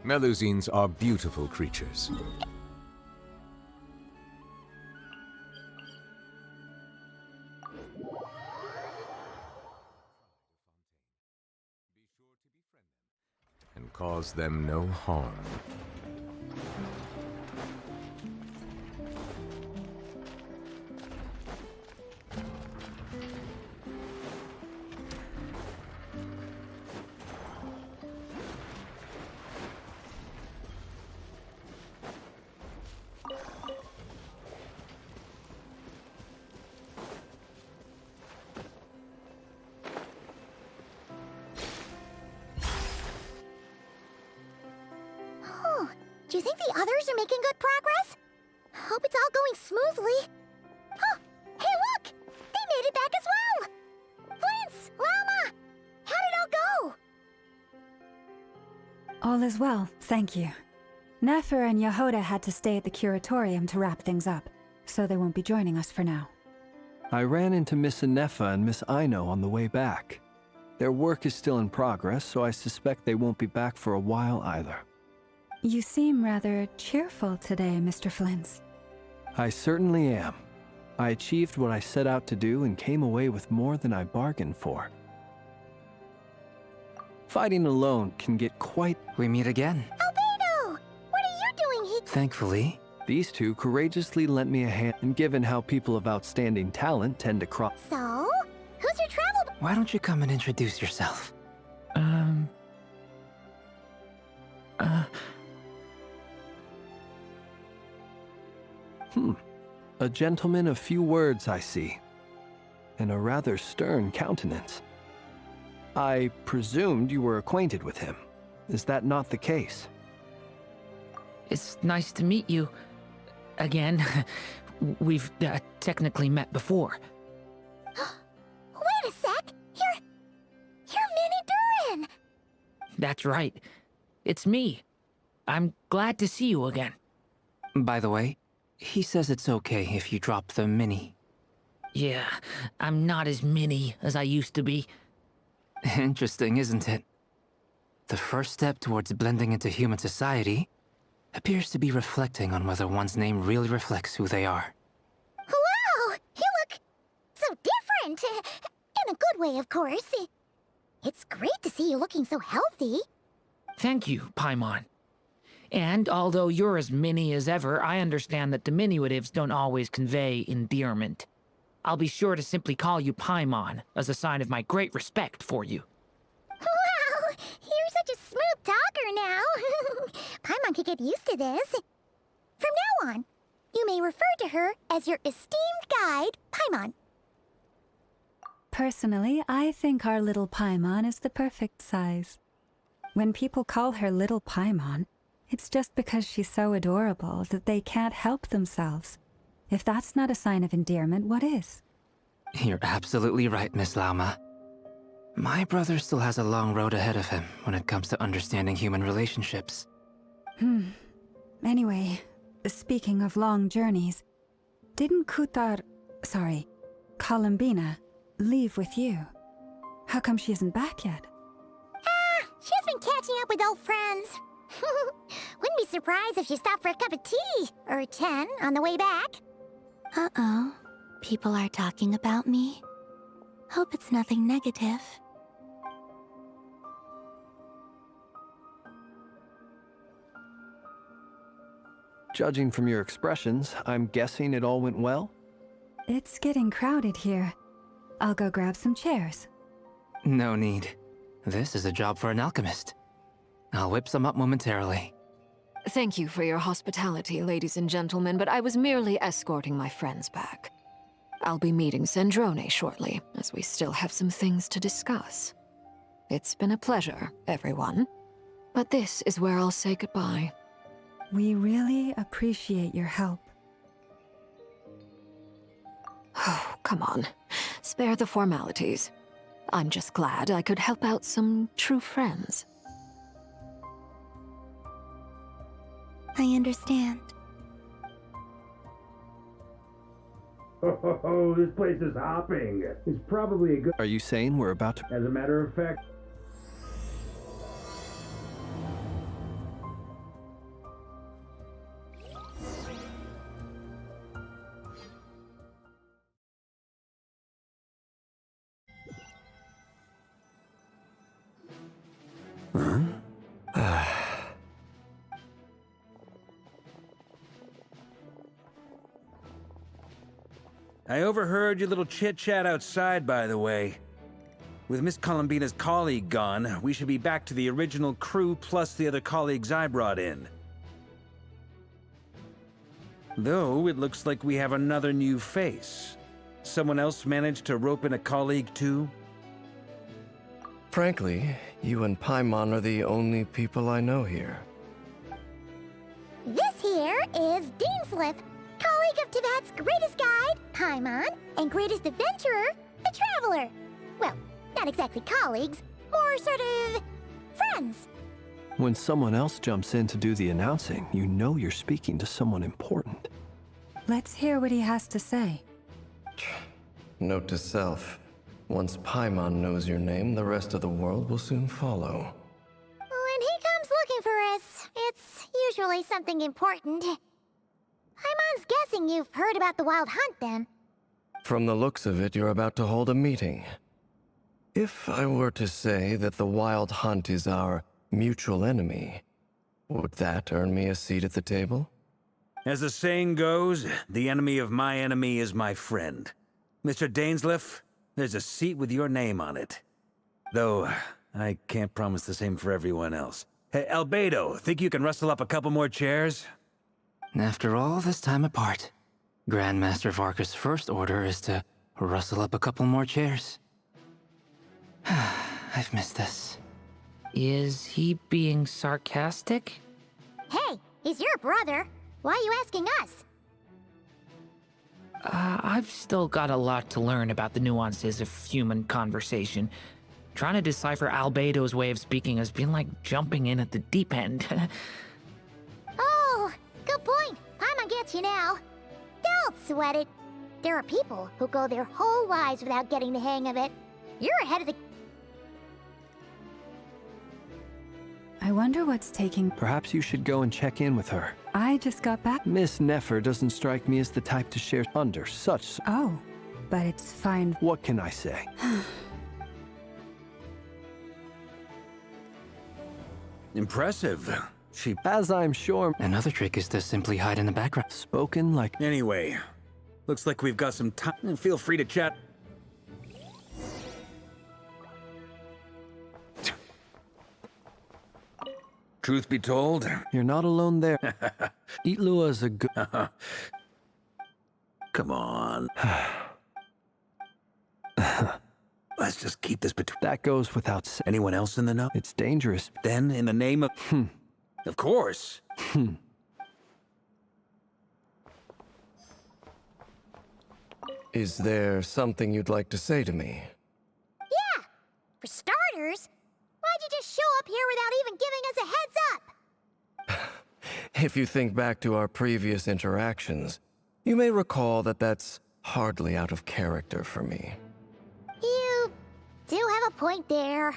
Melusines are beautiful creatures. And cause them no harm. Do you think the others are making good progress? Hope it's all going smoothly. Oh, hey look! They made it back as well! Flintz! Llama! How did it all go? All is well, thank you. Nefer and Yehoda had to stay at the curatorium to wrap things up, so they won't be joining us for now. I ran into Miss Nefa and Miss Aino on the way back. Their work is still in progress, so I suspect they won't be back for a while either. You seem rather cheerful today, Mr. Flintz. I certainly am. I achieved what I set out to do and came away with more than I bargained for. Fighting alone can get quite... We meet again. Albedo! What are you doing here? Thankfully. These two courageously lent me a hand, and given how people of outstanding talent tend to cross... So? Who's your travel... Why don't you come and introduce yourself? A gentleman of few words, I see. And a rather stern countenance. I presumed you were acquainted with him. Is that not the case? It's nice to meet you. Again. We've technically met before. Wait a sec! You're Mini Durin! That's right. It's me. I'm glad to see you again. By the way, he says it's okay if you drop the mini. Yeah, I'm not as mini as I used to be. Interesting, isn't it? The first step towards blending into human society appears to be reflecting on whether one's name really reflects who they are. Wow! You look so different! In a good way, of course. It's great to see you looking so healthy. Thank you, Paimon. And although you're as mini as ever, I understand that diminutives don't always convey endearment. I'll be sure to simply call you Paimon, as a sign of my great respect for you. Wow! You're such a smooth talker now. Paimon could get used to this. From now on, you may refer to her as your esteemed guide, Paimon. Personally, I think our little Paimon is the perfect size. When people call her Little Paimon, it's just because she's so adorable that they can't help themselves. If that's not a sign of endearment, what is? You're absolutely right, Miss Llama. My brother still has a long road ahead of him when it comes to understanding human relationships. Anyway, speaking of long journeys, didn't Columbina, leave with you? How come she isn't back yet? She's been catching up with old friends. Wouldn't be surprised if she stopped for a cup of tea or 10 on the way back. Uh-oh. People are talking about me. Hope it's nothing negative. Judging from your expressions, I'm guessing it all went well? It's getting crowded here. I'll go grab some chairs. No need. This is a job for an alchemist. I'll whip some up momentarily. Thank you for your hospitality, ladies and gentlemen, but I was merely escorting my friends back. I'll be meeting Sandrone shortly, as we still have some things to discuss. It's been a pleasure, everyone. But this is where I'll say goodbye. We really appreciate your help. Oh, come on. Spare the formalities. I'm just glad I could help out some true friends. I understand. Oh, this place is hopping. It's probably a good... Are you saying we're about to... As a matter of fact... I overheard your little chit-chat outside, by the way. With Miss Columbina's colleague gone, we should be back to the original crew plus the other colleagues I brought in. Though, it looks like we have another new face. Someone else managed to rope in a colleague too? Frankly, you and Paimon are the only people I know here. This here is Dainsleif, colleague of Teyvat's greatest guide, Paimon, and greatest adventurer, the Traveler. Well, not exactly colleagues, more sort of friends. When someone else jumps in to do the announcing, you know you're speaking to someone important. Let's hear what he has to say. Note to self. Once Paimon knows your name, the rest of the world will soon follow. When he comes looking for us, it's usually something important. Paimon's guessing you've heard about the Wild Hunt, then. From the looks of it, you're about to hold a meeting. If I were to say that the Wild Hunt is our mutual enemy, would that earn me a seat at the table? As the saying goes, the enemy of my enemy is my friend. Mr. Dainsleif, there's a seat with your name on it. Though, I can't promise the same for everyone else. Hey, Albedo, think you can rustle up a couple more chairs? After all this time apart, Grandmaster Varka's first order is to rustle up a couple more chairs. I've missed this. Is he being sarcastic? Hey, he's your brother. Why are you asking us? I've still got a lot to learn about the nuances of human conversation. Trying to decipher Albedo's way of speaking has been like jumping in at the deep end. Oh, good point. Paimon gets you now. Don't sweat it. There are people who go their whole lives without getting the hang of it. You're ahead of the... I wonder what's taking... Perhaps you should go and check in with her. I just got back. Miss Nefer doesn't strike me as the type to share under such... Oh, but it's fine. What can I say? Impressive. She... As I'm sure... Another trick is to simply hide in the background. Spoken like... Anyway, looks like we've got some time. Feel free to chat. Truth be told, You're not alone there. Itlua is a good... come on. Let's just keep this between... That goes without saying. Anyone else in the know? It's dangerous. Then, in the name of... Of course. Is there something you'd like to say to me? Yeah! For starters, why'd you just show up here without even giving us a heads up? If you think back to our previous interactions, you may recall that that's hardly out of character for me. You do have a point there.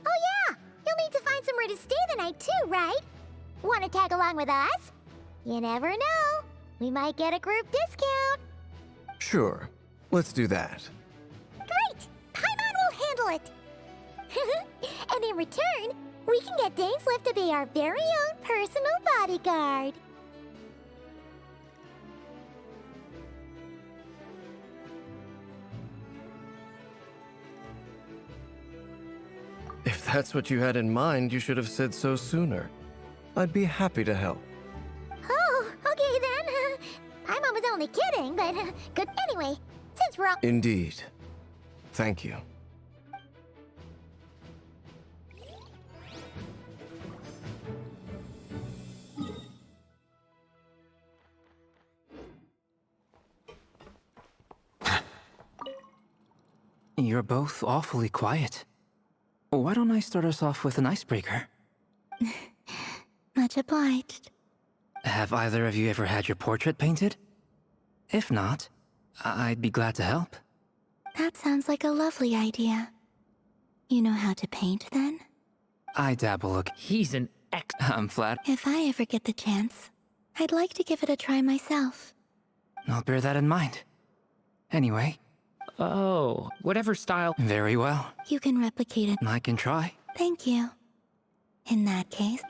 Oh yeah! You'll need to find somewhere to stay the night too, right? Want to tag along with us? You never know. We might get a group discount. Sure, let's do that. Great! Paimon will handle it! And in return, we can get Dainsleif to be our very own personal bodyguard. If that's what you had in mind, you should have said so sooner. I'd be happy to help. Oh, okay then. Paimon was only kidding, but good anyway. Since we're all... Indeed. Thank you. You're both awfully quiet. Why don't I start us off with an icebreaker? Much obliged. Have either of you ever had your portrait painted? If not, I'd be glad to help. That sounds like a lovely idea. You know how to paint, then? I dabble. He's an I'm flat. If I ever get the chance, I'd like to give it a try myself. I'll bear that in mind. Anyway, Oh, whatever style. Very well. You can replicate it. I can try. Thank you. In that case.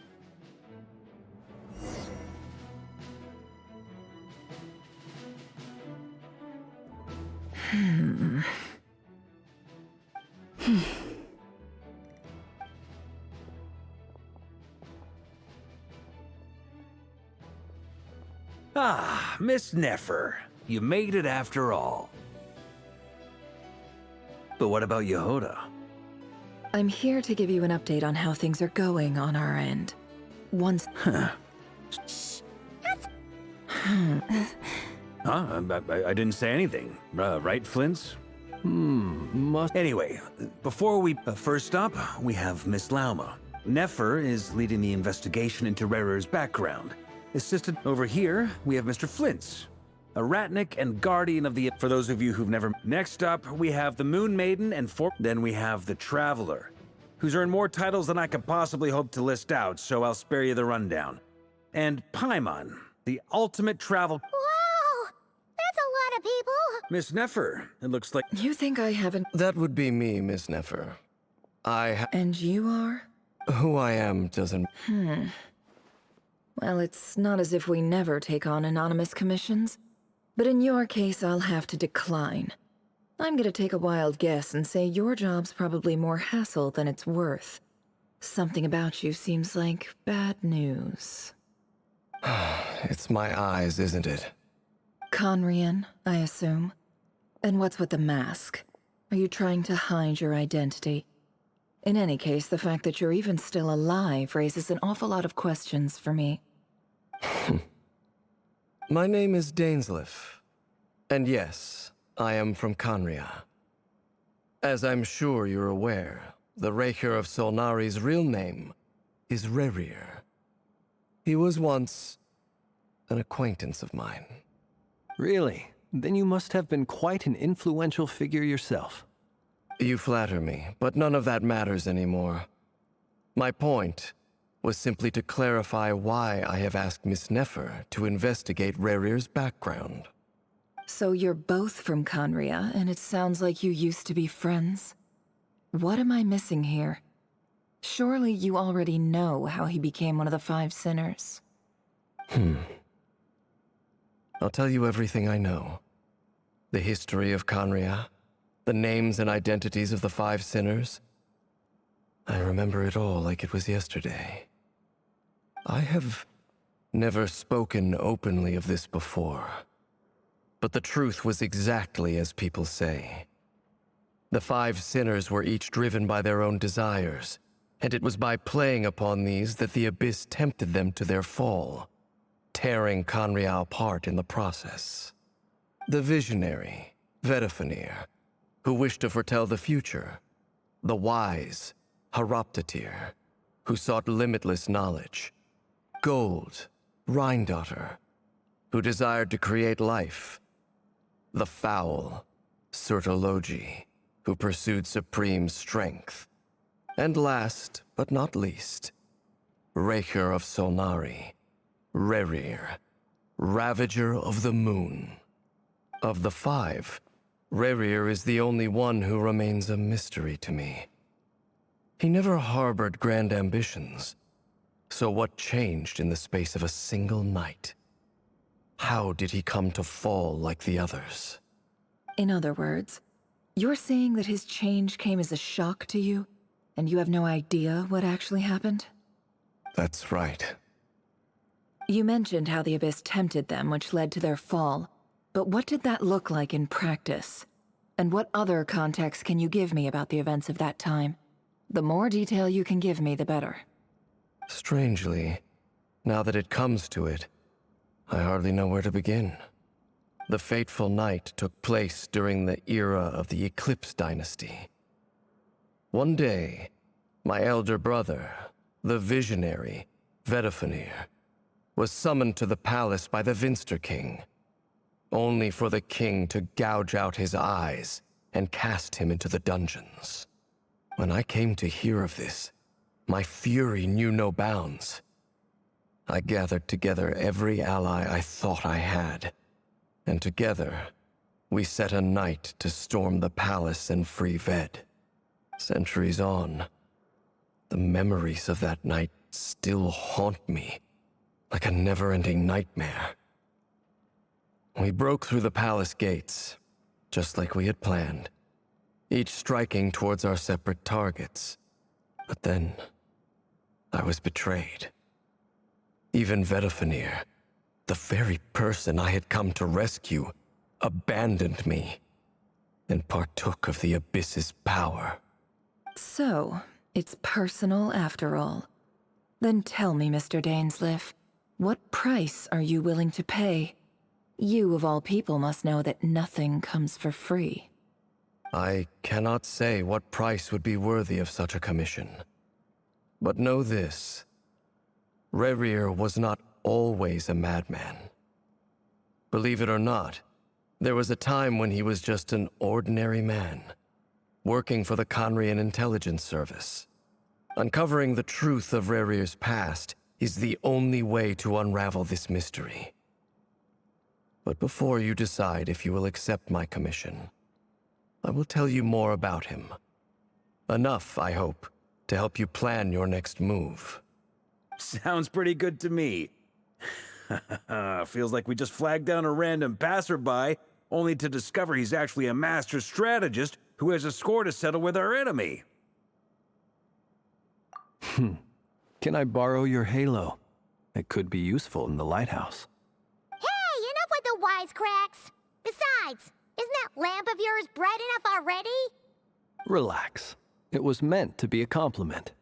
Ah, Miss Nefer. You made it after all. But what about Yehoda? I'm here to give you an update on how things are going on our end. Once... Huh? I didn't say anything. Right, Flint's? Anyway, before we... first up, we have Miss Lauma. Nefer is leading the investigation into Rerer's background. Assisted over here, we have Mr. Flint's, a Ratnik and guardian of the... For those of you who've never... Next up, we have the Moon Maiden and Then we have the Traveler, who's earned more titles than I could possibly hope to list out, so I'll spare you the rundown. And Paimon, the ultimate travel... Wow! That's a lot of people! Miss Nefer, it looks like... You think I haven't... That would be me, Miss Nefer. And you are? Who I am doesn't... Well, it's not as if we never take on anonymous commissions. But in your case, I'll have to decline. I'm gonna take a wild guess and say your job's probably more hassle than it's worth. Something about you seems like bad news. It's my eyes, isn't it? Conrian, I assume. And what's with the mask? Are you trying to hide your identity? In any case, the fact that you're even still alive raises an awful lot of questions for me. My name is Dainsleif. And yes, I am from Conria. As I'm sure you're aware, the Raker of Solnari's real name is Rerir. He was once an acquaintance of mine. Really? Then you must have been quite an influential figure yourself. You flatter me, but none of that matters anymore. My point was simply to clarify why I have asked Miss Nefer to investigate Rerir's background. So you're both from Conria, and it sounds like you used to be friends? What am I missing here? Surely you already know how he became one of the Five Sinners. I'll tell you everything I know. The history of Conria, the names and identities of the Five Sinners. I remember it all like it was yesterday. I have never spoken openly of this before, but the truth was exactly as people say. The Five Sinners were each driven by their own desires, and it was by playing upon these that the Abyss tempted them to their fall, tearing Conria apart in the process. The visionary, Vedifenir, who wished to foretell the future. The wise, Haroptatir, who sought limitless knowledge. Gold, Rhindaughter, who desired to create life. The foul, Sertologi, who pursued supreme strength. And last, but not least, Raker of Solnari, Rerir, Ravager of the Moon. Of the five, Rerir is the only one who remains a mystery to me. He never harbored grand ambitions, so what changed in the space of a single night? How did he come to fall like the others? In other words, you're saying that his change came as a shock to you, and you have no idea what actually happened? That's right. You mentioned how the Abyss tempted them, which led to their fall. But what did that look like in practice? And what other context can you give me about the events of that time? The more detail you can give me, the better. Strangely, now that it comes to it, I hardly know where to begin. The fateful night took place during the era of the Eclipse Dynasty. One day, my elder brother, the visionary, Vedifenir, was summoned to the palace by the Vinster King, only for the king to gouge out his eyes and cast him into the dungeons. When I came to hear of this, my fury knew no bounds. I gathered together every ally I thought I had, and together, we set a knight to storm the palace and free Ved. Centuries on, the memories of that night still haunt me like a never-ending nightmare. We broke through the palace gates, just like we had planned, each striking towards our separate targets. But then, I was betrayed. Even Vedifenir, the very person I had come to rescue, abandoned me and partook of the Abyss's power. So, it's personal after all. Then tell me, Mr. Dainsleif, what price are you willing to pay? You, of all people, must know that nothing comes for free. I cannot say what price would be worthy of such a commission. But know this. Rerir was not always a madman. Believe it or not, there was a time when he was just an ordinary man, working for the Conrian Intelligence Service. Uncovering the truth of Rerir's past is the only way to unravel this mystery. But before you decide if you will accept my commission, I will tell you more about him. Enough, I hope, to help you plan your next move. Sounds pretty good to me. Feels like we just flagged down a random passerby, only to discover he's actually a master strategist who has a score to settle with our enemy. Can I borrow your halo? It could be useful in the lighthouse. Hey, enough with the wisecracks! Besides, isn't that lamp of yours bright enough already? Relax. It was meant to be a compliment.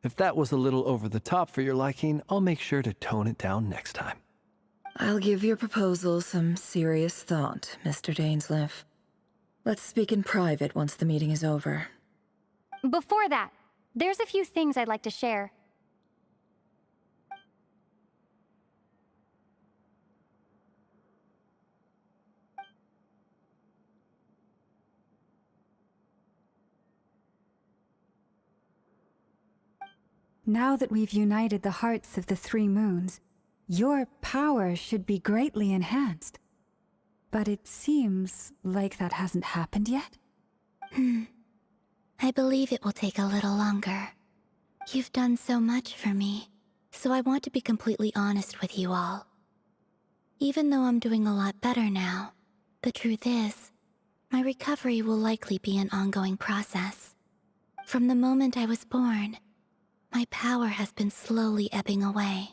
If that was a little over the top for your liking, I'll make sure to tone it down next time. I'll give your proposal some serious thought, Mr. Dainsleif. Let's speak in private once the meeting is over. Before that, there's a few things I'd like to share. Now that we've united the hearts of the three moons, your power should be greatly enhanced. But it seems like that hasn't happened yet? I believe it will take a little longer. You've done so much for me, so I want to be completely honest with you all. Even though I'm doing a lot better now, the truth is, my recovery will likely be an ongoing process. From the moment I was born, my power has been slowly ebbing away.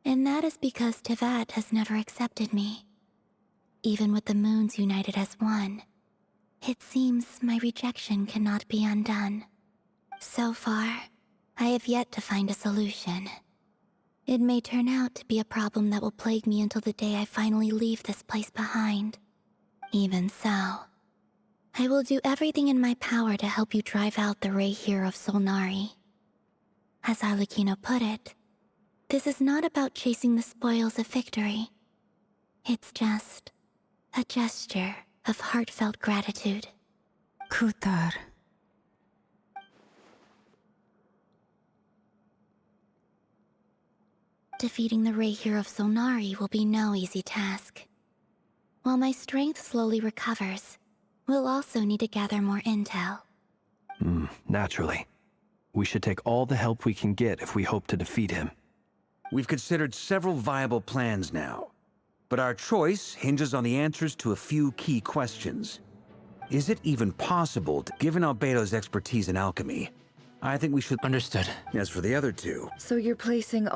And that is because Tevat has never accepted me. Even with the moons united as one, it seems my rejection cannot be undone. So far, I have yet to find a solution. It may turn out to be a problem that will plague me until the day I finally leave this place behind. Even so, I will do everything in my power to help you drive out the Reihir of Solnari. As Arlecchino put it, this is not about chasing the spoils of victory. It's just a gesture of heartfelt gratitude. Kutar. Defeating the Reihir of Solnari will be no easy task. While my strength slowly recovers, we'll also need to gather more intel. Naturally. We should take all the help we can get if we hope to defeat him. We've considered several viable plans now, but our choice hinges on the answers to a few key questions. Is it even possible, given Albedo's expertise in alchemy? I think we should... Understood. As for the other two... So you're placing...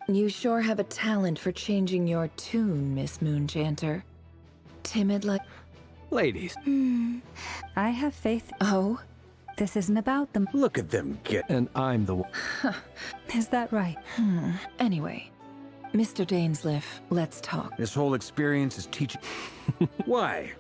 You sure have a talent for changing your tune, Miss Moonchanter. Timid like... Ladies. I have faith. Oh? This isn't about them. Look at them get... And I'm the one. Is that right? Anyway, Mr. Dainsleif, let's talk. This whole experience is teaching... Why?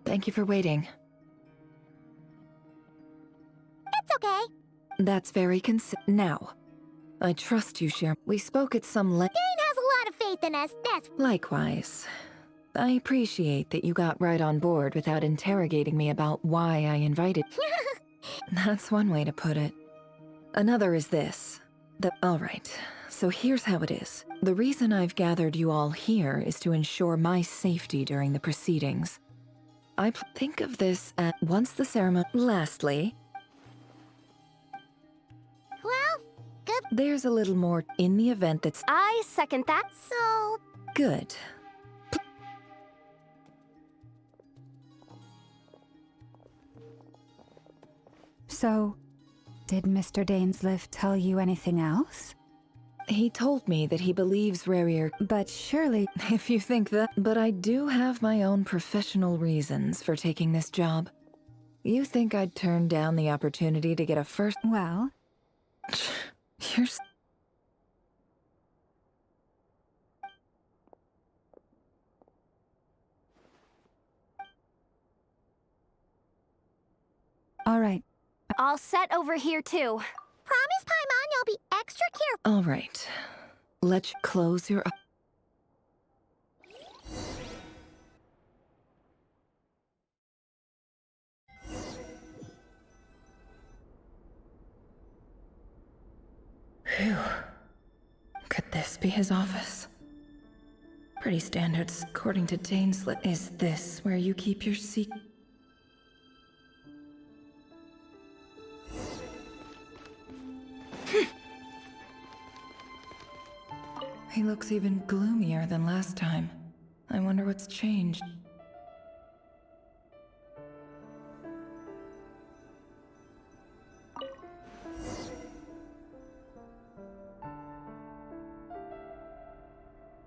Thank you for waiting. It's okay. That's very Now, I trust you, Cher. We spoke at some length. Dane has a lot of faith in us, that's... Likewise. I appreciate that you got right on board without interrogating me about why I invited. That's one way to put it. Another is this. Alright, so here's how it is. The reason I've gathered you all here is to ensure my safety during the proceedings. I think of this as once the ceremony. Lastly, Well, good. there's a little more in the event that's I second that. So... good. So, did Mr. Dainsleif tell you anything else? He told me that he believes Rarier, But surely... if you think that. But I do have my own professional reasons for taking this job. You think I'd turn down the opportunity to get a first... Well, You're... all right. All set over here, too. Promise, Paimon, you'll be extra careful. All right. Let's close your... Phew. Could this be his office? Pretty standards, according to Dainsleif. Is this where you keep your secret? He looks even gloomier than last time. I wonder what's changed.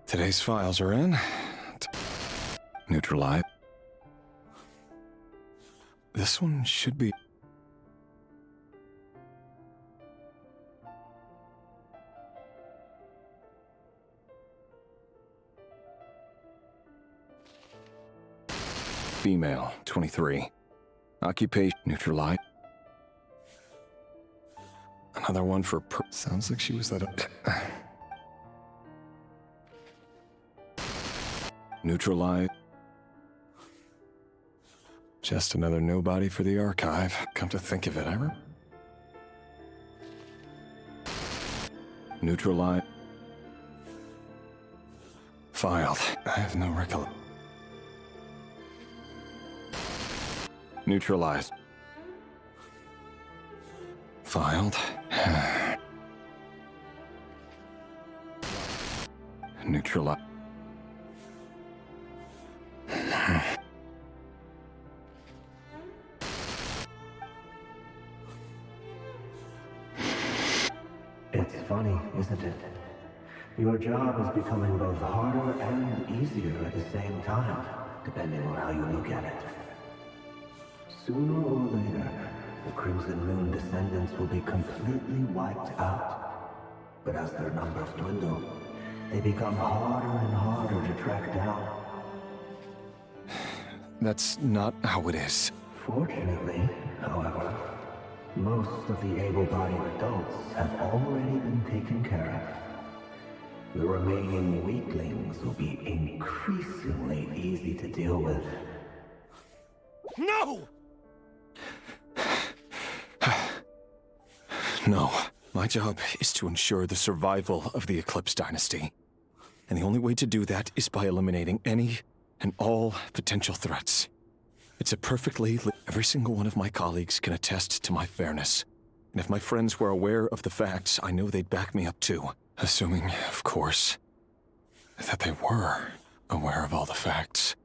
Today's files are in. Neutralize. This one should be... Female, 23. Occupation, neutralize. Another one for sounds like she was that... Neutralize. Just another nobody for the archive. Come to think of it, Neutralize. Filed. I have no recollection. Neutralized. Filed. Neutralized. It's funny, isn't it? Your job is becoming both harder and easier at the same time, depending on how you look at it. Sooner or later, the Crimson Moon descendants will be completely wiped out. But as their numbers dwindle, they become harder and harder to track down. That's not how it is. Fortunately, however, most of the able-bodied adults have already been taken care of. The remaining weaklings will be increasingly easy to deal with. No! No. My job is to ensure the survival of the Eclipse Dynasty. And the only way to do that is by eliminating any and all potential threats. It's a perfectly... Every single one of my colleagues can attest to my fairness. And if my friends were aware of the facts, I know they'd back me up too. Assuming, of course, that they were aware of all the facts.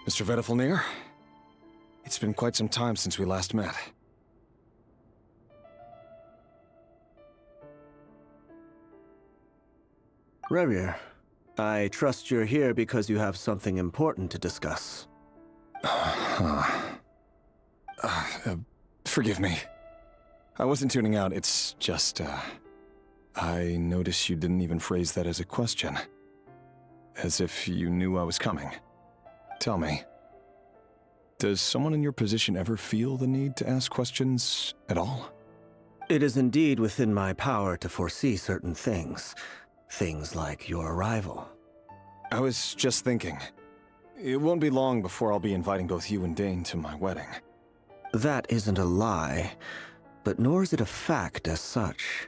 Mr. Vedifalnir, it's been quite some time since we last met. Rerir, I trust you're here because you have something important to discuss. Forgive me. I wasn't tuning out, it's just, I noticed you didn't even phrase that as a question. As if you knew I was coming. Tell me, does someone in your position ever feel the need to ask questions at all? It is indeed within my power to foresee certain things. Things like your arrival. I was just thinking. It won't be long before I'll be inviting both you and Dane to my wedding. That isn't a lie, but nor is it a fact as such.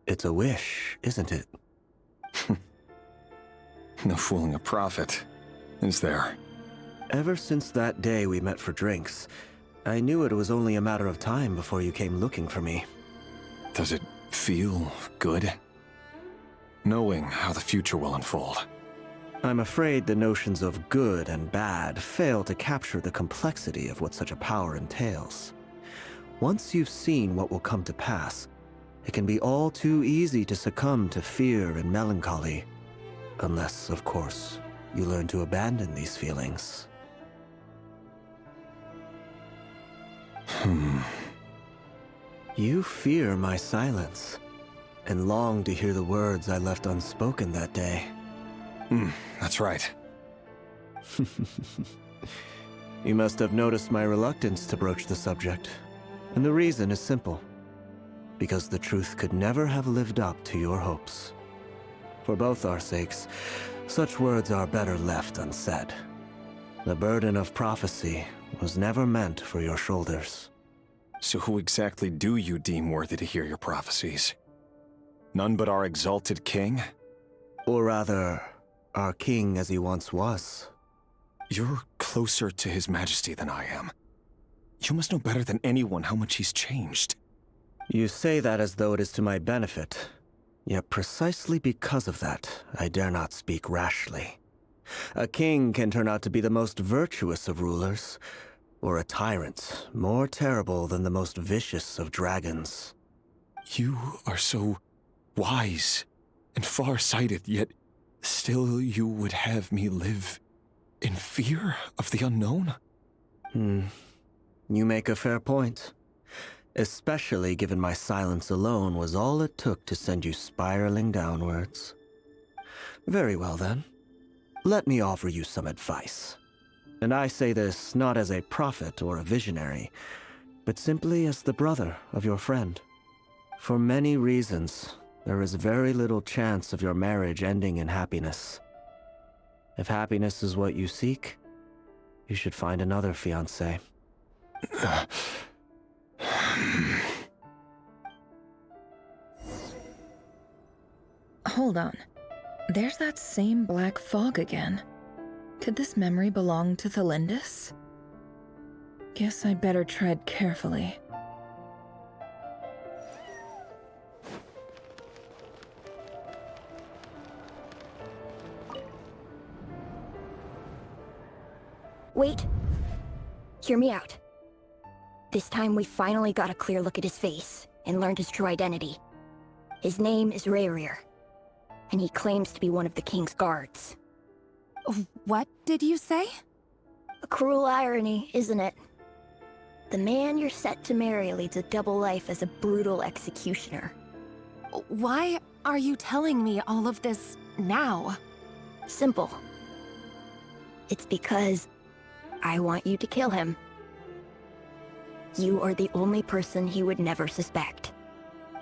It's a wish, isn't it? No fooling a prophet, is there? Ever since that day we met for drinks, I knew it was only a matter of time before you came looking for me. Does it feel good? Knowing how the future will unfold. I'm afraid the notions of good and bad fail to capture the complexity of what such a power entails. Once you've seen what will come to pass, it can be all too easy to succumb to fear and melancholy. Unless, of course, you learn to abandon these feelings. You fear my silence, and long to hear the words I left unspoken that day. That's right. You must have noticed my reluctance to broach the subject, and the reason is simple. Because the truth could never have lived up to your hopes. For both our sakes, such words are better left unsaid. The burden of prophecy was never meant for your shoulders. So who exactly do you deem worthy to hear your prophecies? None but our exalted king? Or rather, our king as he once was. You're closer to his majesty than I am. You must know better than anyone how much he's changed. You say that as though it is to my benefit. Yet precisely because of that, I dare not speak rashly. A king can turn out to be the most virtuous of rulers, or a tyrant more terrible than the most vicious of dragons. You are so wise and far-sighted, yet still you would have me live in fear of the unknown? You make a fair point. Especially given my silence alone was all it took to send you spiraling downwards. Very well then. Let me offer you some advice. And I say this not as a prophet or a visionary, but simply as the brother of your friend. For many reasons, there is very little chance of your marriage ending in happiness. If happiness is what you seek, you should find another fiancé. Hold on. There's that same black fog again. Could this memory belong to Thelindis? Guess I'd better tread carefully. Wait. Hear me out. This time we finally got a clear look at his face and learned his true identity. His name is Rerir, and he claims to be one of the king's guards. What did you say? A cruel irony, isn't it? The man you're set to marry leads a double life as a brutal executioner. Why are you telling me all of this now? Simple. It's because I want you to kill him. You are the only person he would never suspect.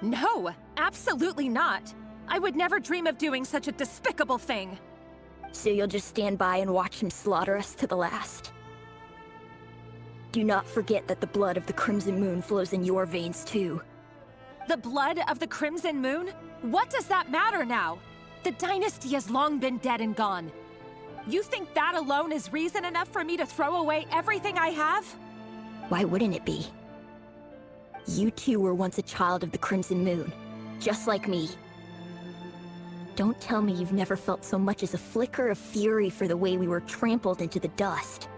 No, absolutely not. I would never dream of doing such a despicable thing. So you'll just stand by and watch him slaughter us to the last. Do not forget that the blood of the Crimson Moon flows in your veins too. The blood of the Crimson Moon? What does that matter now? The dynasty has long been dead and gone. You think that alone is reason enough for me to throw away everything I have? Why wouldn't it be? You two were once a child of the Crimson Moon, just like me. Don't tell me you've never felt so much as a flicker of fury for the way we were trampled into the dust.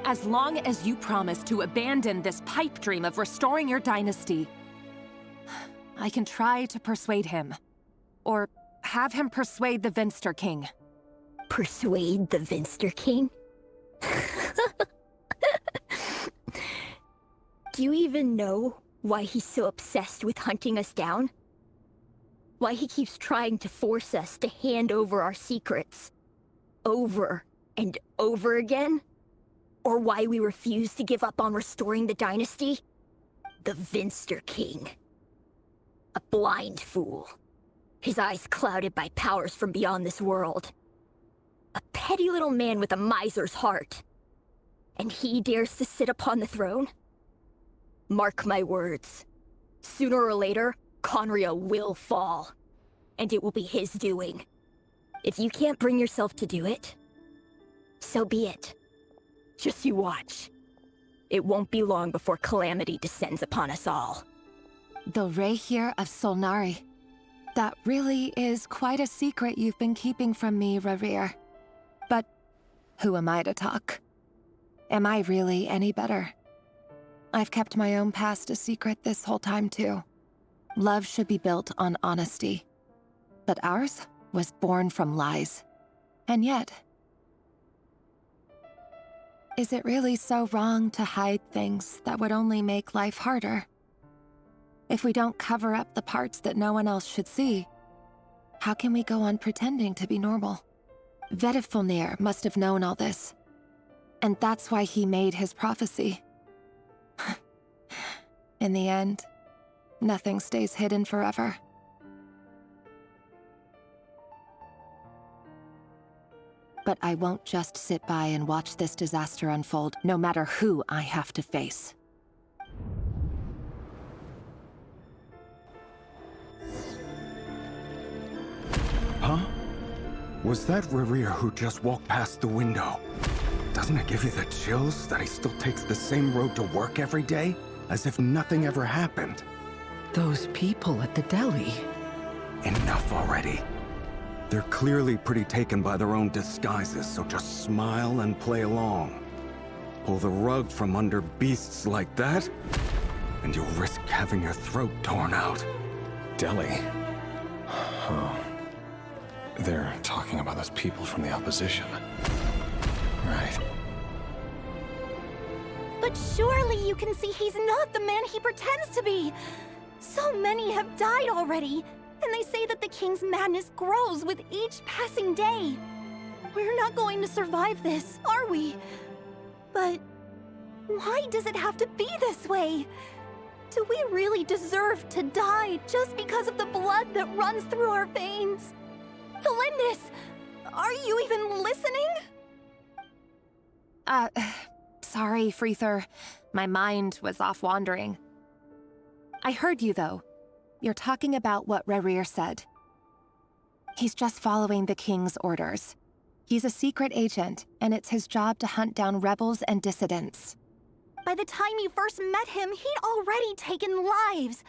As long as you promise to abandon this pipe dream of restoring your dynasty, I can try to persuade him. Or have him persuade the Vinster King. Persuade the Vinster King? Do you even know why he's so obsessed with hunting us down? Why he keeps trying to force us to hand over our secrets? Over and over again? Or why we refuse to give up on restoring the dynasty? The Vinster King. A blind fool. His eyes clouded by powers from beyond this world. A petty little man with a miser's heart. And he dares to sit upon the throne? Mark my words. Sooner or later, Conria will fall. And it will be his doing. If you can't bring yourself to do it, so be it. Just you watch. It won't be long before calamity descends upon us all. The Rehir of Solnari. That really is quite a secret you've been keeping from me, Rerir. But who am I to talk? Am I really any better? I've kept my own past a secret this whole time, too. Love should be built on honesty. But ours was born from lies. And yet, is it really so wrong to hide things that would only make life harder? If we don't cover up the parts that no one else should see, how can we go on pretending to be normal? Vedifulnir must have known all this. And that's why he made his prophecy. In the end, nothing stays hidden forever. But I won't just sit by and watch this disaster unfold, no matter who I have to face. Huh? Was that Rerir who just walked past the window? Doesn't it give you the chills that he still takes the same road to work every day? As if nothing ever happened. Those people at the deli. Enough already. They're clearly pretty taken by their own disguises, so just smile and play along. Pull the rug from under beasts like that, and you'll risk having your throat torn out. Deli? Oh. They're talking about those people from the opposition. Right. But surely you can see he's not the man he pretends to be! So many have died already, and they say that the king's madness grows with each passing day. We're not going to survive this, are we? But why does it have to be this way? Do we really deserve to die just because of the blood that runs through our veins? Felindis, are you even listening? Sorry, Freether. My mind was off wandering. I heard you, though. You're talking about what Rerir said. He's just following the king's orders. He's a secret agent, and it's his job to hunt down rebels and dissidents. By the time you first met him, he'd already taken lives.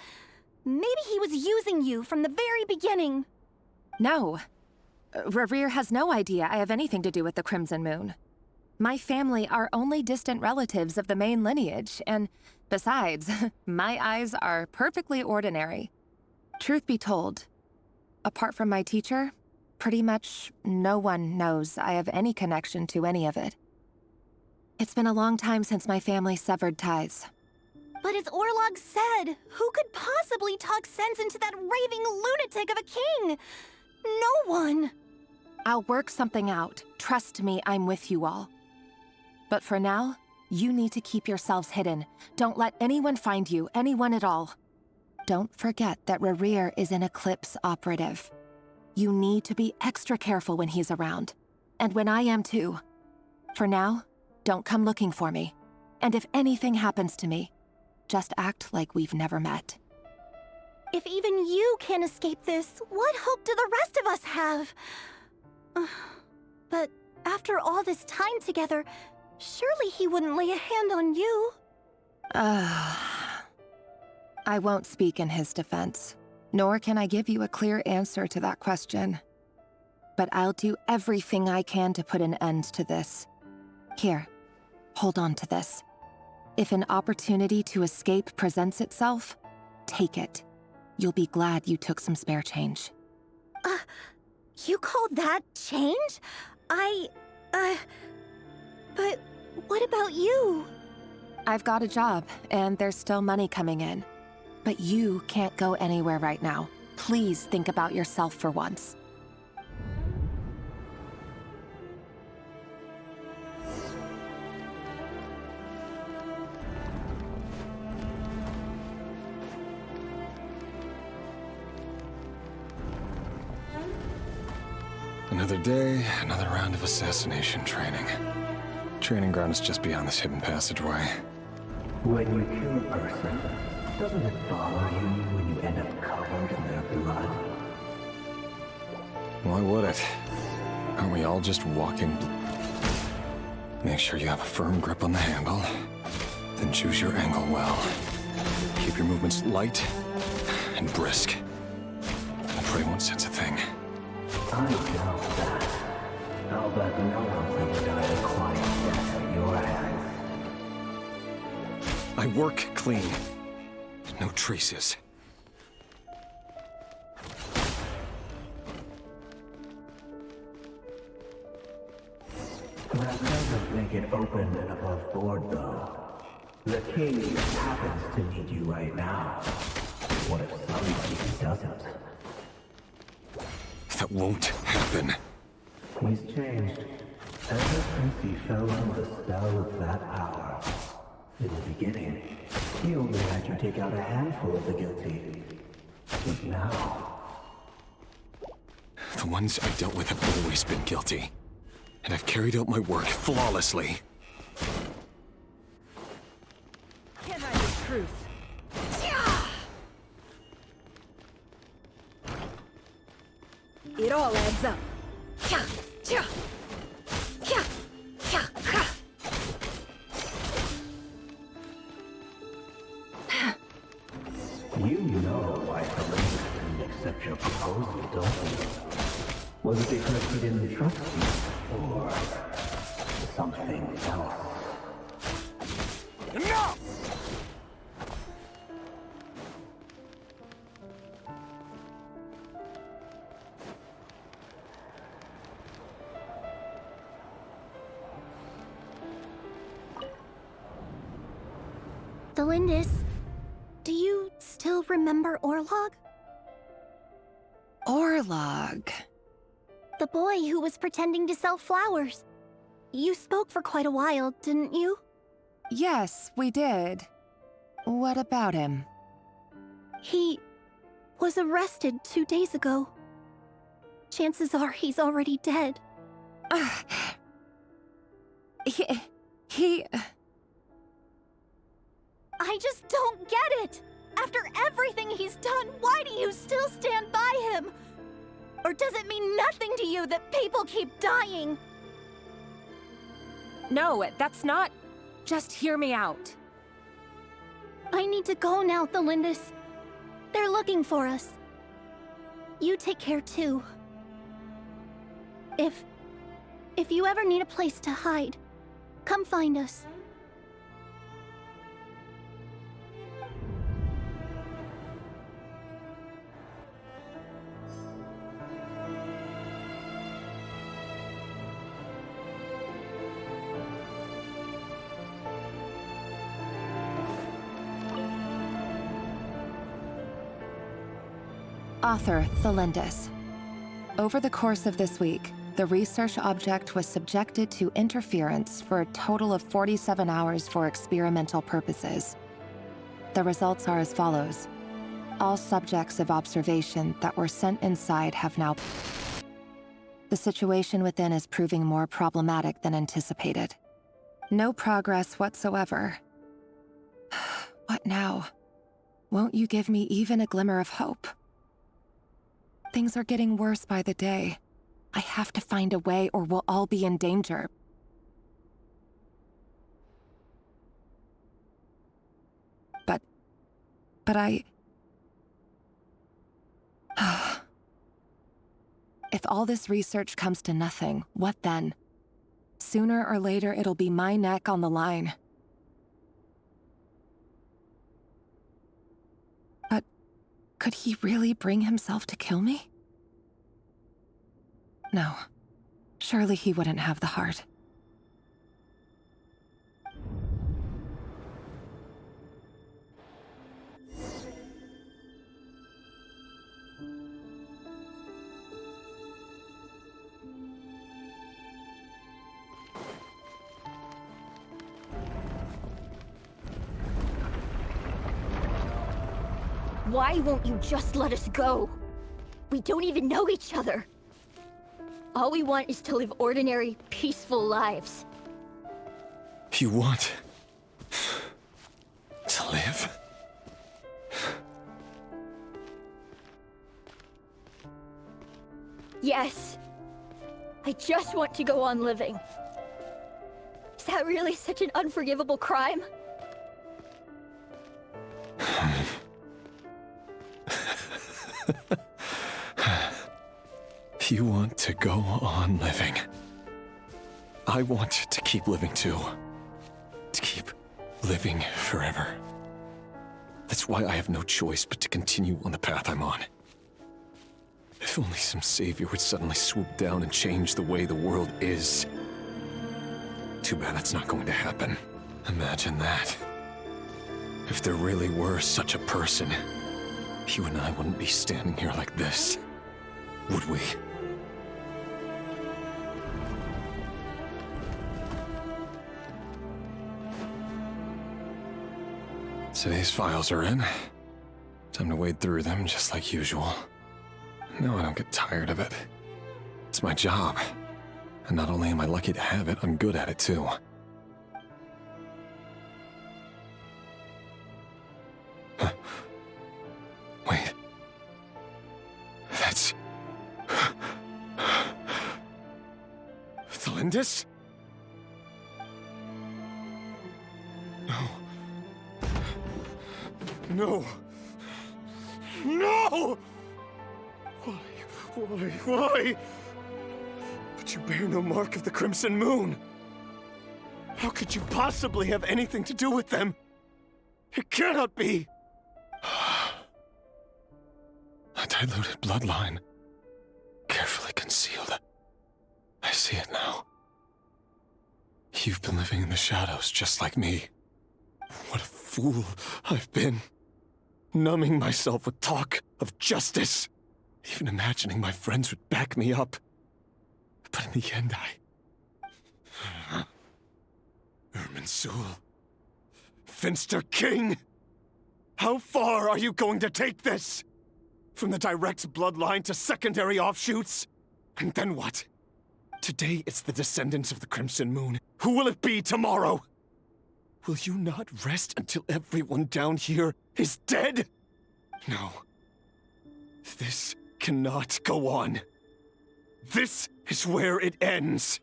Maybe he was using you from the very beginning. No. Rerir has no idea I have anything to do with the Crimson Moon. My family are only distant relatives of the main lineage, and besides, my eyes are perfectly ordinary. Truth be told, apart from my teacher, pretty much no one knows I have any connection to any of it. It's been a long time since my family severed ties. But as Orlog said, who could possibly talk sense into that raving lunatic of a king? No one. I'll work something out. Trust me, I'm with you all. But for now, you need to keep yourselves hidden. Don't let anyone find you, anyone at all. Don't forget that Rerir is an Eclipse operative. You need to be extra careful when he's around. And when I am too. For now, don't come looking for me. And if anything happens to me, just act like we've never met. If even you can't escape this, what hope do the rest of us have? But after all this time together, surely he wouldn't lay a hand on you. I won't speak in his defense, nor can I give you a clear answer to that question. But I'll do everything I can to put an end to this. Here, hold on to this. If an opportunity to escape presents itself, take it. You'll be glad you took some spare change. You call that change? But what about you? I've got a job, and there's still money coming in. But you can't go anywhere right now. Please think about yourself for once. Another day, another round of assassination training. Training ground is just beyond this hidden passageway. When you kill a person, doesn't it bother you when you end up covered in their blood? Why would it? Aren't we all just walking? Make sure you have a firm grip on the handle, then choose your angle well. Keep your movements light and brisk. The prey won't sense a thing. I doubt that. I'll bet no one will die a quiet death at your hands. I work clean. No traces. That doesn't make it open and above board, though. The king happens to need you right now. What if somebody doesn't? That won't happen. He's changed. Ever since he fell under the spell of that power. In the beginning, he only had you take out a handful of the guilty. But now... The ones I dealt with have always been guilty. And I've carried out my work flawlessly. Can't hide the truth. It all adds up. You know why Serpent didn't accept your proposal, don't you? Was it because he didn't trust you? Or something else? Enough! Delindis, do you still remember Orlog? Orlog. The boy who was pretending to sell flowers. You spoke for quite a while, didn't you? Yes, we did. What about him? He was arrested 2 days ago. Chances are he's already dead. He... I just don't get it! After everything he's done, why do you still stand by him? Or does it mean nothing to you that people keep dying? No, that's not... Just hear me out. I need to go now, Delindis. They're looking for us. You take care too. If you ever need a place to hide, come find us. Author Thelindis. Over the course of this week, the research object was subjected to interference for a total of 47 hours for experimental purposes. The results are as follows. All subjects of observation that were sent inside have now... The situation within is proving more problematic than anticipated. No progress whatsoever. What now? Won't you give me even a glimmer of hope? Things are getting worse by the day. I have to find a way or we'll all be in danger. But I... If all this research comes to nothing, what then? Sooner or later, it'll be my neck on the line. But could he really bring himself to kill me? No. Surely he wouldn't have the heart. Why won't you just let us go? We don't even know each other. All we want is to live ordinary, peaceful lives. You want... to live? Yes. I just want to go on living. Is that really such an unforgivable crime? You want to go on living. I want to keep living too. To keep living forever. That's why I have no choice but to continue on the path I'm on. If only some savior would suddenly swoop down and change the way the world is. Too bad that's not going to happen. Imagine that. If there really were such a person, you and I wouldn't be standing here like this, would we? So these files are in. Time to wade through them just like usual. No, I don't get tired of it. It's my job. And not only am I lucky to have it, I'm good at it too. Wait. That's... Thelindis? No. No! Why? But you bear no mark of the Crimson Moon. How could you possibly have anything to do with them? It cannot be! A diluted bloodline. Carefully concealed. I see it now. You've been living in the shadows just like me. What a fool I've been. Numbing myself with talk of justice. Even imagining my friends would back me up. But in the end, Irminsul. Finster King! How far are you going to take this? From the direct bloodline to secondary offshoots? And then what? Today it's the descendants of the Crimson Moon. Who will it be tomorrow? Will you not rest until everyone down here is dead? No. This cannot go on. This is where it ends.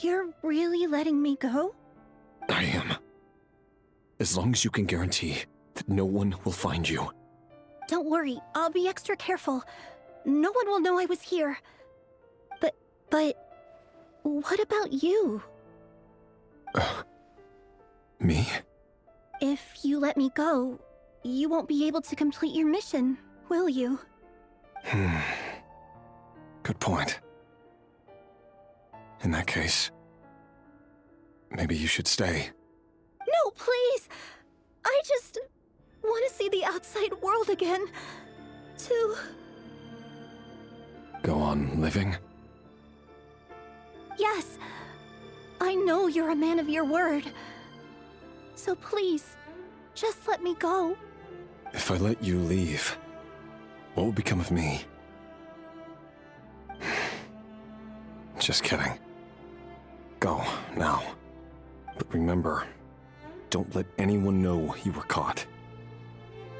You're really letting me go? I am. As long as you can guarantee that no one will find you. Don't worry, I'll be extra careful. No one will know I was here. But But what about you? Me? If you let me go, you won't be able to complete your mission, will you? Good point. In that case, maybe you should stay. No, please! I just want to see the outside world again. To... Go on living? Yes. I know you're a man of your word. So please, just let me go. If I let you leave, what will become of me? Just kidding. Go, now. But remember, don't let anyone know you were caught.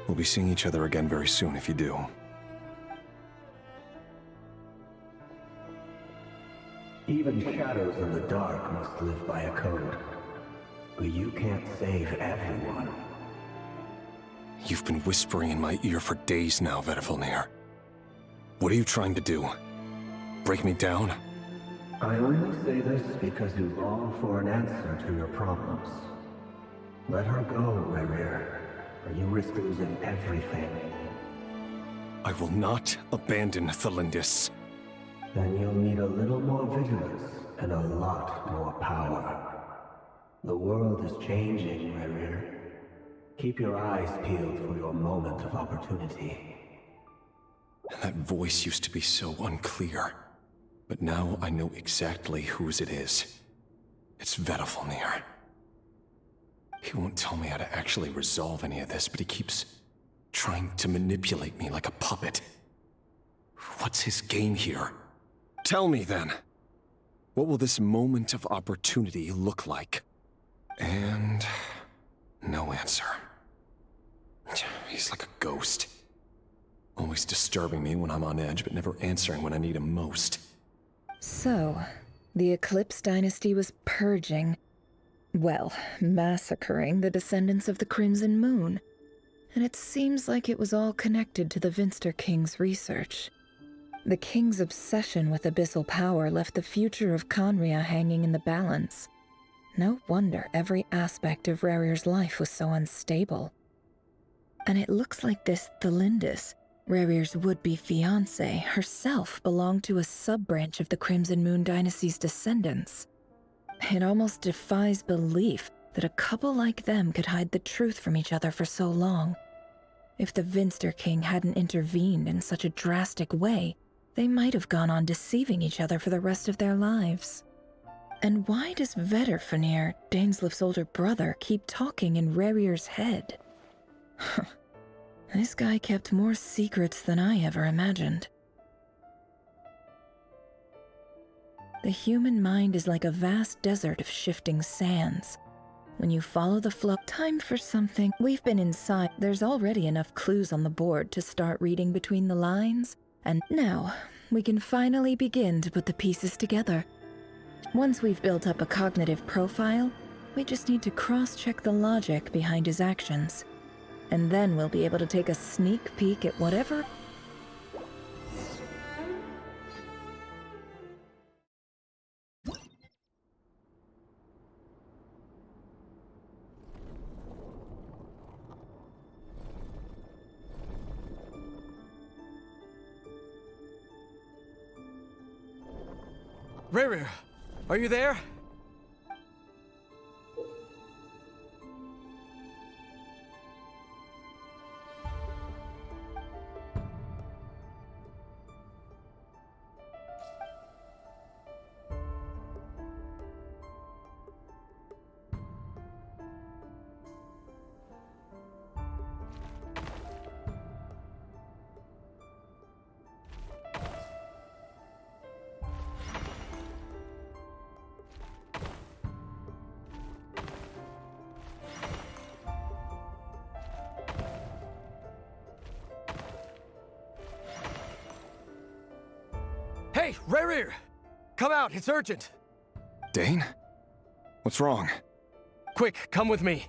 We'll be seeing each other again very soon if you do. Even shadows in the dark must live by a code. But you can't save everyone. You've been whispering in my ear for days now, Vedifilnir. What are you trying to do? Break me down? I only say this because you long for an answer to your problems. Let her go, Rerir, or you risk losing everything. I will not abandon Thelindis. Then you'll need a little more vigilance and a lot more power. The world is changing, Rerir. Keep your eyes peeled for your moment of opportunity. That voice used to be so unclear. But now I know exactly whose it is. It's Vedifilnir. He won't tell me how to actually resolve any of this, but he keeps trying to manipulate me like a puppet. What's his game here? Tell me then. What will this moment of opportunity look like? And no answer. He's like a ghost. Always disturbing me when I'm on edge, but never answering when I need him most. So, the Eclipse Dynasty was purging, well, massacring the descendants of the Crimson Moon. And it seems like it was all connected to the Vinster King's research. The King's obsession with abyssal power left the future of Khaenri'ah hanging in the balance. No wonder every aspect of Rerir's life was so unstable. And it looks like this Thelindis, Rerir's would-be fiancée, herself belonged to a sub-branch of the Crimson Moon Dynasty's descendants. It almost defies belief that a couple like them could hide the truth from each other for so long. If the Vinster King hadn't intervened in such a drastic way, they might have gone on deceiving each other for the rest of their lives. And why does Vedifilnir, Dainslif's older brother, keep talking in Rerir's head? This guy kept more secrets than I ever imagined. The human mind is like a vast desert of shifting sands. When you follow the flow, time for something. We've been inside. There's already enough clues on the board to start reading between the lines. And now, we can finally begin to put the pieces together. Once we've built up a cognitive profile, we just need to cross-check the logic behind his actions. And then we'll be able to take a sneak peek at whatever... Rerir, are you there? Hey, Rerir! Come out, it's urgent! Dain? What's wrong? Quick, come with me.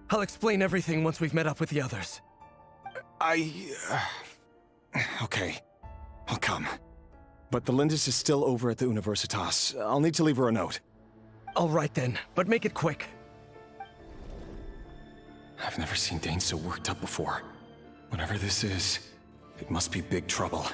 I'll explain everything once we've met up with the others. Okay. I'll come. but the Lindis is still over at the Universitas. I'll need to leave her a note. All right then, but make it quick. I've never seen Dane so worked up before. Whatever this is, it must be big trouble.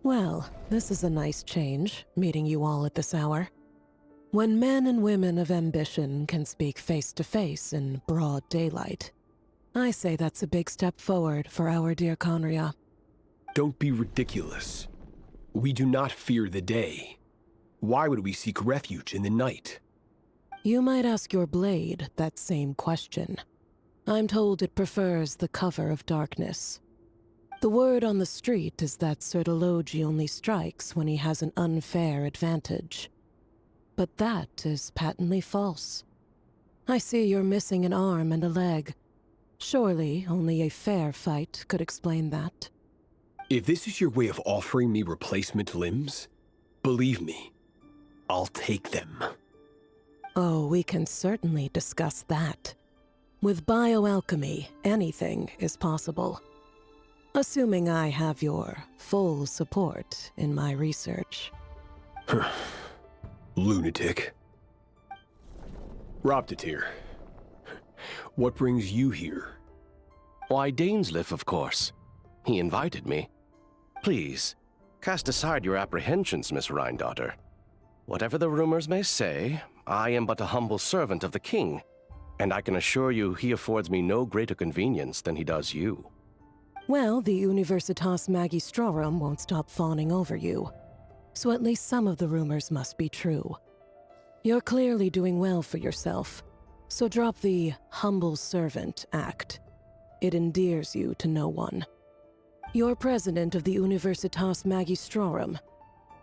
Well, this is a nice change, meeting you all at this hour. When men and women of ambition can speak face to face in broad daylight, I say that's a big step forward for our dear Conria. Don't be ridiculous. We do not fear the day. Why would we seek refuge in the night? You might ask your blade that same question. I'm told it prefers the cover of darkness. The word on the street is that Sir Elegy only strikes when he has an unfair advantage. But that is patently false. I see you're missing an arm and a leg. Surely only a fair fight could explain that. If this is your way of offering me replacement limbs, believe me, I'll take them. Oh, we can certainly discuss that. With bioalchemy, anything is possible. Assuming I have your full support in my research. Lunatic. Roptatir, what brings you here? Why, Dainsleif, of course. He invited me. Please, cast aside your apprehensions, Miss Rhindaughter. Whatever the rumors may say, I am but a humble servant of the king, and I can assure you he affords me no greater convenience than he does you. Well, the Universitas Magistrorum won't stop fawning over you, so at least some of the rumors must be true. You're clearly doing well for yourself, so drop the humble servant act. It endears you to no one. You're president of the Universitas Magistrorum,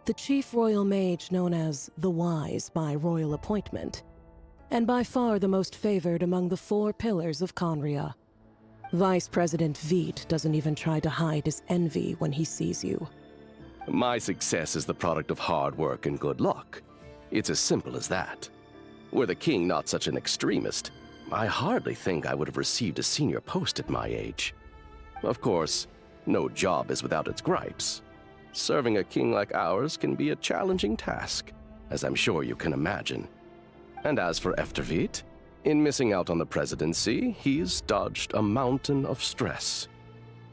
the chief royal mage known as the Wise by royal appointment, and by far the most favored among the 4 pillars of Conria. Vice President Veit doesn't even try to hide his envy when he sees you. My success is the product of hard work and good luck. It's as simple as that. Were the king not such an extremist, I hardly think I would have received a senior post at my age. Of course, no job is without its gripes. Serving a king like ours can be a challenging task, as I'm sure you can imagine. And as for Efterveit, in missing out on the presidency, he's dodged a mountain of stress.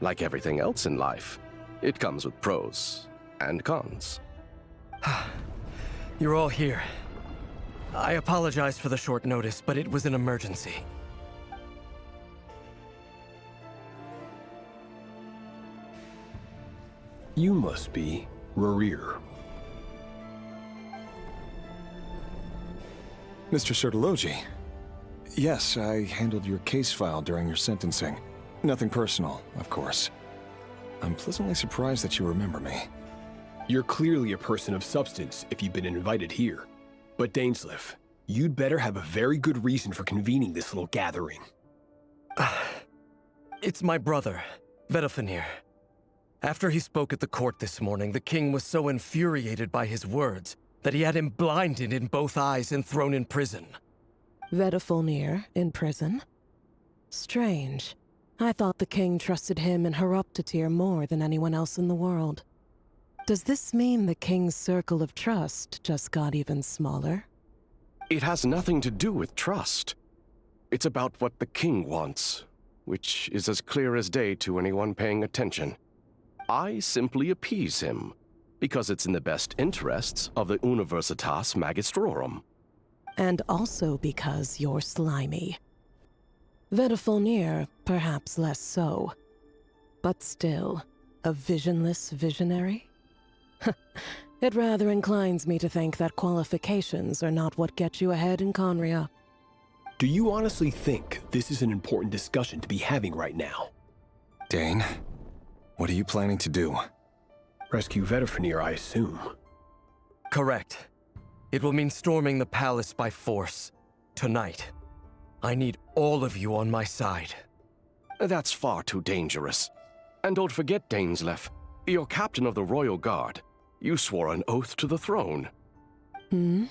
Like everything else in life, it comes with pros and cons. You're all here. I apologize for the short notice, but it was an emergency. You must be Rerir. Mr. Sertology. Yes, I handled your case file during your sentencing. Nothing personal, of course. I'm pleasantly surprised that you remember me. You're clearly a person of substance if you've been invited here. But Dainsleif, you'd better have a very good reason for convening this little gathering. It's my brother, Vedalfenir. After he spoke at the court this morning, the king was so infuriated by his words that he had him blinded in both eyes and thrown in prison. Vedalfenir in prison? Strange. I thought the king trusted him and Roptatir more than anyone else in the world. Does this mean the king's circle of trust just got even smaller? It has nothing to do with trust. It's about what the king wants, which is as clear as day to anyone paying attention. I simply appease him, because it's in the best interests of the Universitas Magistrorum. And also because you're slimy. Vedifalnir, perhaps less so. But still, a visionless visionary? It rather inclines me to think that qualifications are not what get you ahead in Conria. Do you honestly think this is an important discussion to be having right now? Dane, what are you planning to do? Rescue Vedifalnir, I assume. Correct. It will mean storming the palace by force. Tonight. I need all of you on my side. That's far too dangerous. And don't forget, Dainsleif, you're captain of the Royal Guard. You swore an oath to the throne. Hmm?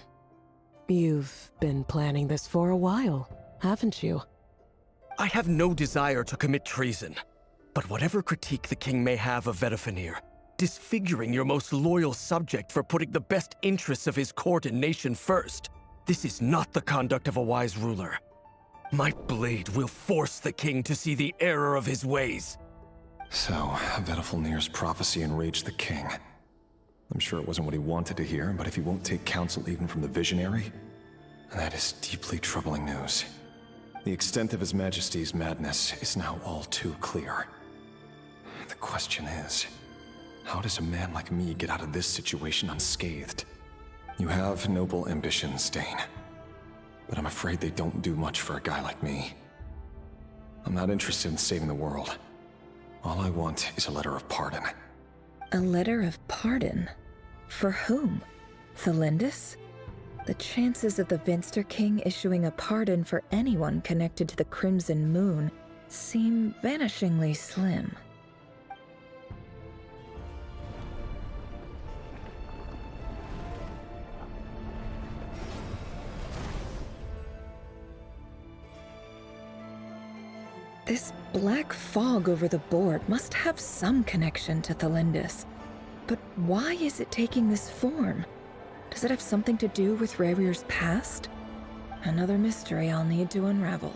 You've been planning this for a while, haven't you? I have no desire to commit treason. But whatever critique the king may have of Vedifalnir, disfiguring your most loyal subject for putting the best interests of his court and nation first, this is not the conduct of a wise ruler. My blade will force the king to see the error of his ways. So, Vedifalnir's prophecy enraged the king. I'm sure it wasn't what he wanted to hear, but if he won't take counsel even from the visionary, that is deeply troubling news. The extent of His Majesty's madness is now all too clear. The question is, how does a man like me get out of this situation unscathed? You have noble ambitions, Dane, but I'm afraid they don't do much for a guy like me. I'm not interested in saving the world. All I want is a letter of pardon. A letter of pardon? For whom? Thelindis? The chances of the Vinster King issuing a pardon for anyone connected to the Crimson Moon seem vanishingly slim. This black fog over the board must have some connection to Thelindis. But why is it taking this form? Does it have something to do with Revir's past? Another mystery I'll need to unravel.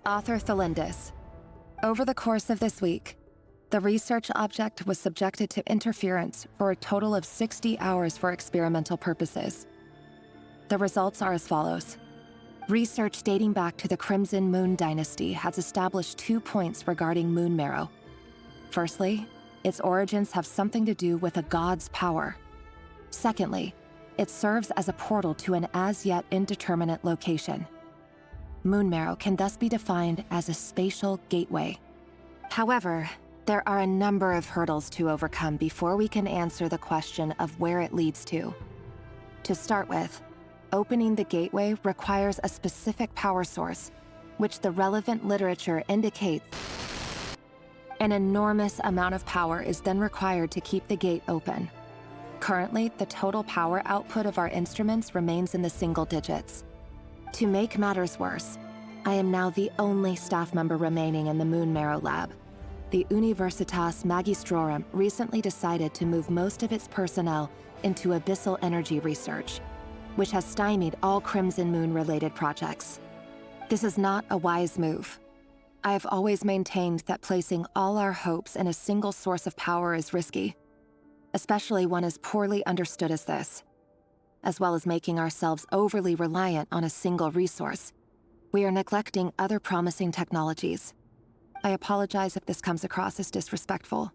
Author Thelindis. Over the course of this week, the research object was subjected to interference for a total of 60 hours for experimental purposes. The results are as follows. Research dating back to the Crimson Moon Dynasty has established 2 points regarding moon marrow. Firstly, its origins have something to do with a god's power. Secondly, it serves as a portal to an as-yet indeterminate location. Moon marrow can thus be defined as a spatial gateway. However, there are a number of hurdles to overcome before we can answer the question of where it leads to. To start with, opening the gateway requires a specific power source, which the relevant literature indicates. An enormous amount of power is then required to keep the gate open. Currently, the total power output of our instruments remains in the single digits. To make matters worse, I am now the only staff member remaining in the Moon Marrow lab. The Universitas Magistrorum recently decided to move most of its personnel into abyssal energy research, which has stymied all Crimson Moon-related projects. This is not a wise move. I have always maintained that placing all our hopes in a single source of power is risky, especially one as poorly understood as this. As well as making ourselves overly reliant on a single resource, we are neglecting other promising technologies. I apologize if this comes across as disrespectful.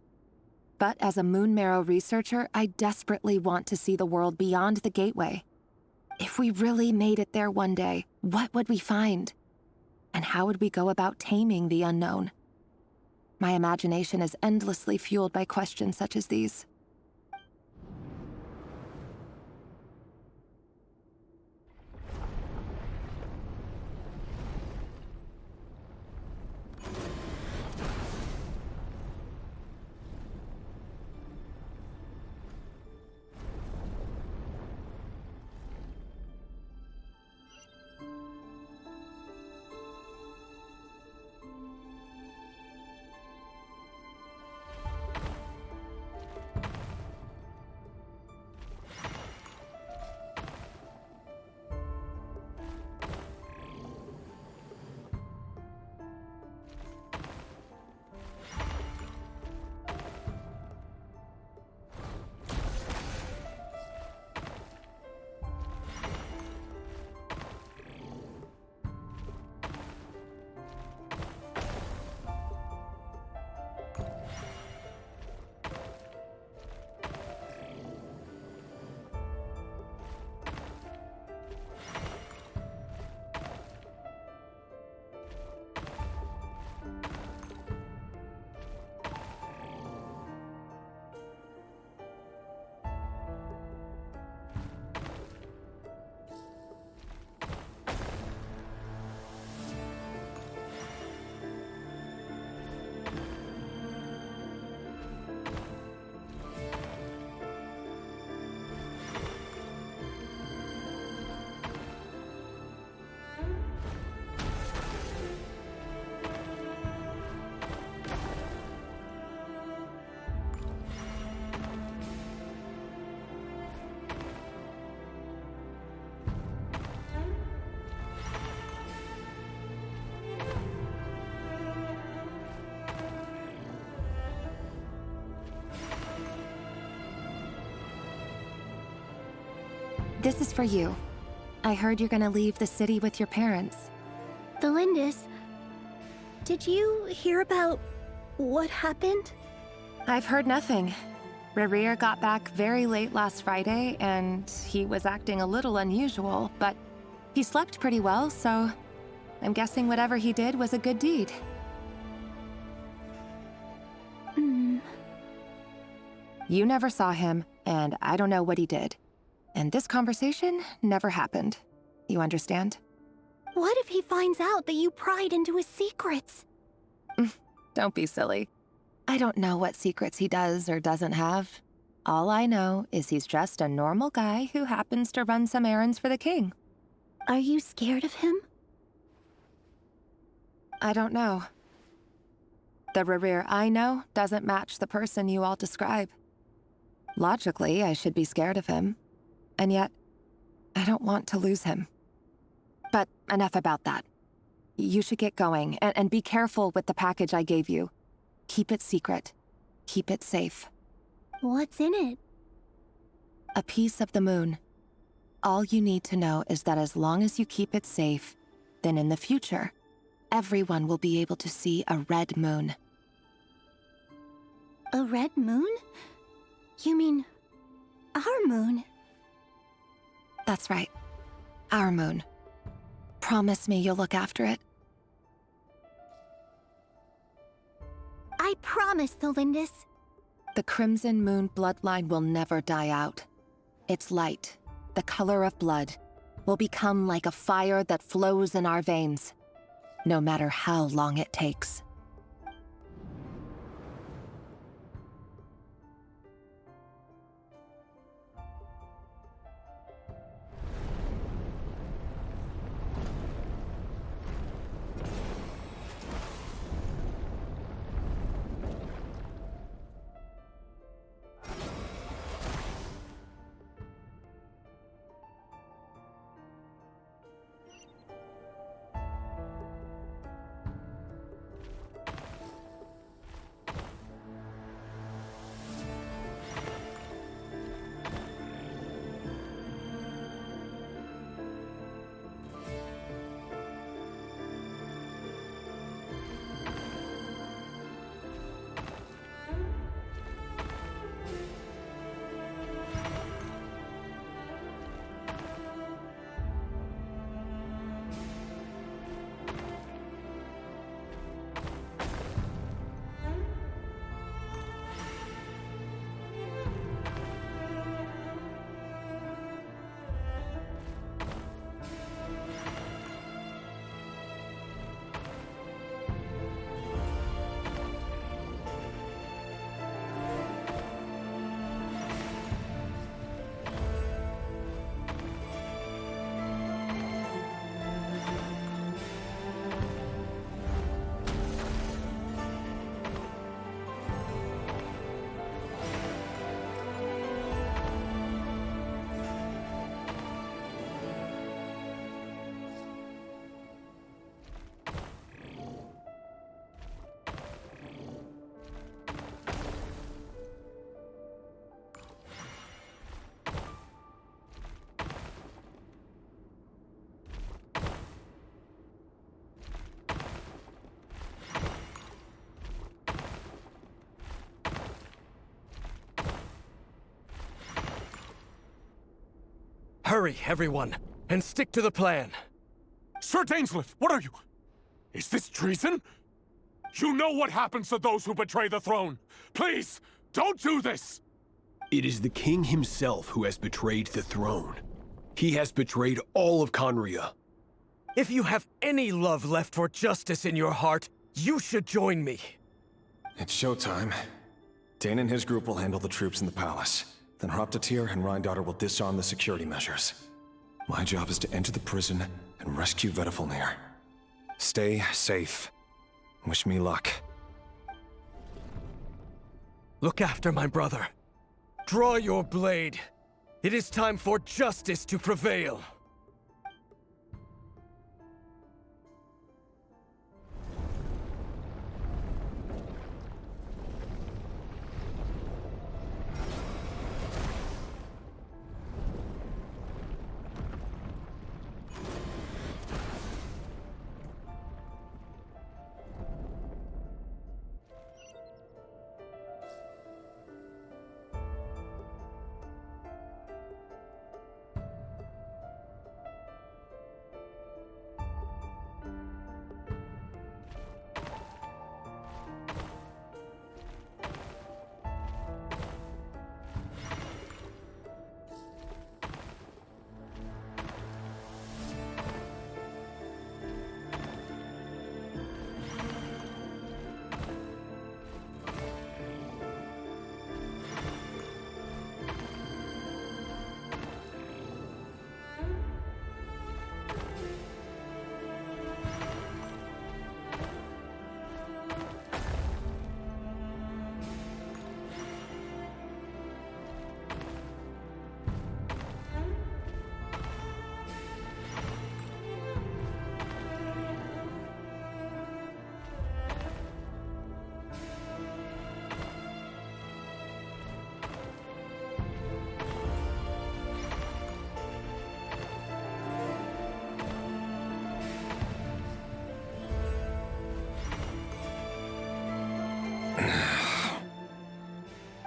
But as a Moon Marrow researcher, I desperately want to see the world beyond the gateway. If we really made it there one day, what would we find? And how would we go about taming the unknown? My imagination is endlessly fueled by questions such as these. This is for you. I heard you're gonna leave the city with your parents. Thelindis, did you hear about what happened? I've heard nothing. Rerir got back very late last Friday, and he was acting a little unusual, but he slept pretty well, so I'm guessing whatever he did was a good deed. You never saw him, and I don't know what he did. And this conversation never happened. You understand? What if he finds out that you pried into his secrets? Don't be silly. I don't know what secrets he does or doesn't have. All I know is he's just a normal guy who happens to run some errands for the king. Are you scared of him? I don't know. The Rerir I know doesn't match the person you all describe. Logically, I should be scared of him. And yet, I don't want to lose him. But enough about that. You should get going, and be careful with the package I gave you. Keep it secret. Keep it safe. What's in it? A piece of the moon. All you need to know is that as long as you keep it safe, then in the future, everyone will be able to see a red moon. A red moon? You mean our moon? That's right. Our moon. Promise me you'll look after it. I promise, Tholindis. The Crimson Moon bloodline will never die out. Its light, the color of blood, will become like a fire that flows in our veins, no matter how long it takes. Hurry, everyone, and stick to the plan. Sir Dainsleif, what are you? Is this treason? You know what happens to those who betray the throne. Please, don't do this! It is the king himself who has betrayed the throne. He has betrayed all of Conria. If you have any love left for justice in your heart, you should join me. It's showtime. Dane and his group will handle the troops in the palace. Then Hraptatir and Rhindaughter will disarm the security measures. My job is to enter the prison and rescue Vedifalnir. Stay safe. Wish me luck. Look after my brother. Draw your blade. It is time for justice to prevail.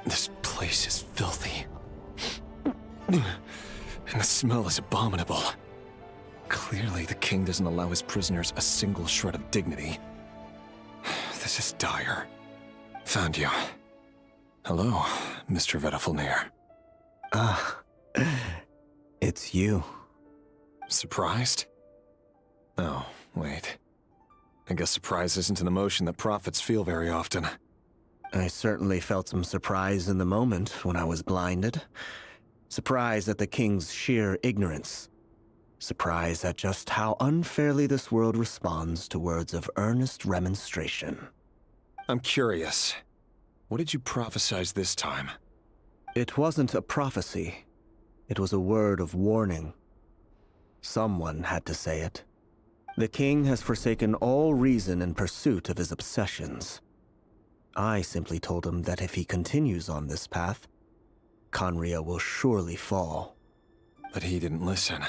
This place is filthy. And the smell is abominable. Clearly, the king doesn't allow his prisoners a single shred of dignity. This is dire. Found you. Hello, Mr. Vedafilnir. Ah, it's you. Surprised? Oh, wait. I guess surprise isn't an emotion that prophets feel very often. I certainly felt some surprise in the moment when I was blinded. Surprise at the king's sheer ignorance. Surprise at just how unfairly this world responds to words of earnest remonstration. I'm curious. What did you prophesize this time? It wasn't a prophecy. It was a word of warning. Someone had to say it. The king has forsaken all reason in pursuit of his obsessions. I simply told him that if he continues on this path, Khaenri'ah will surely fall. But he didn't listen.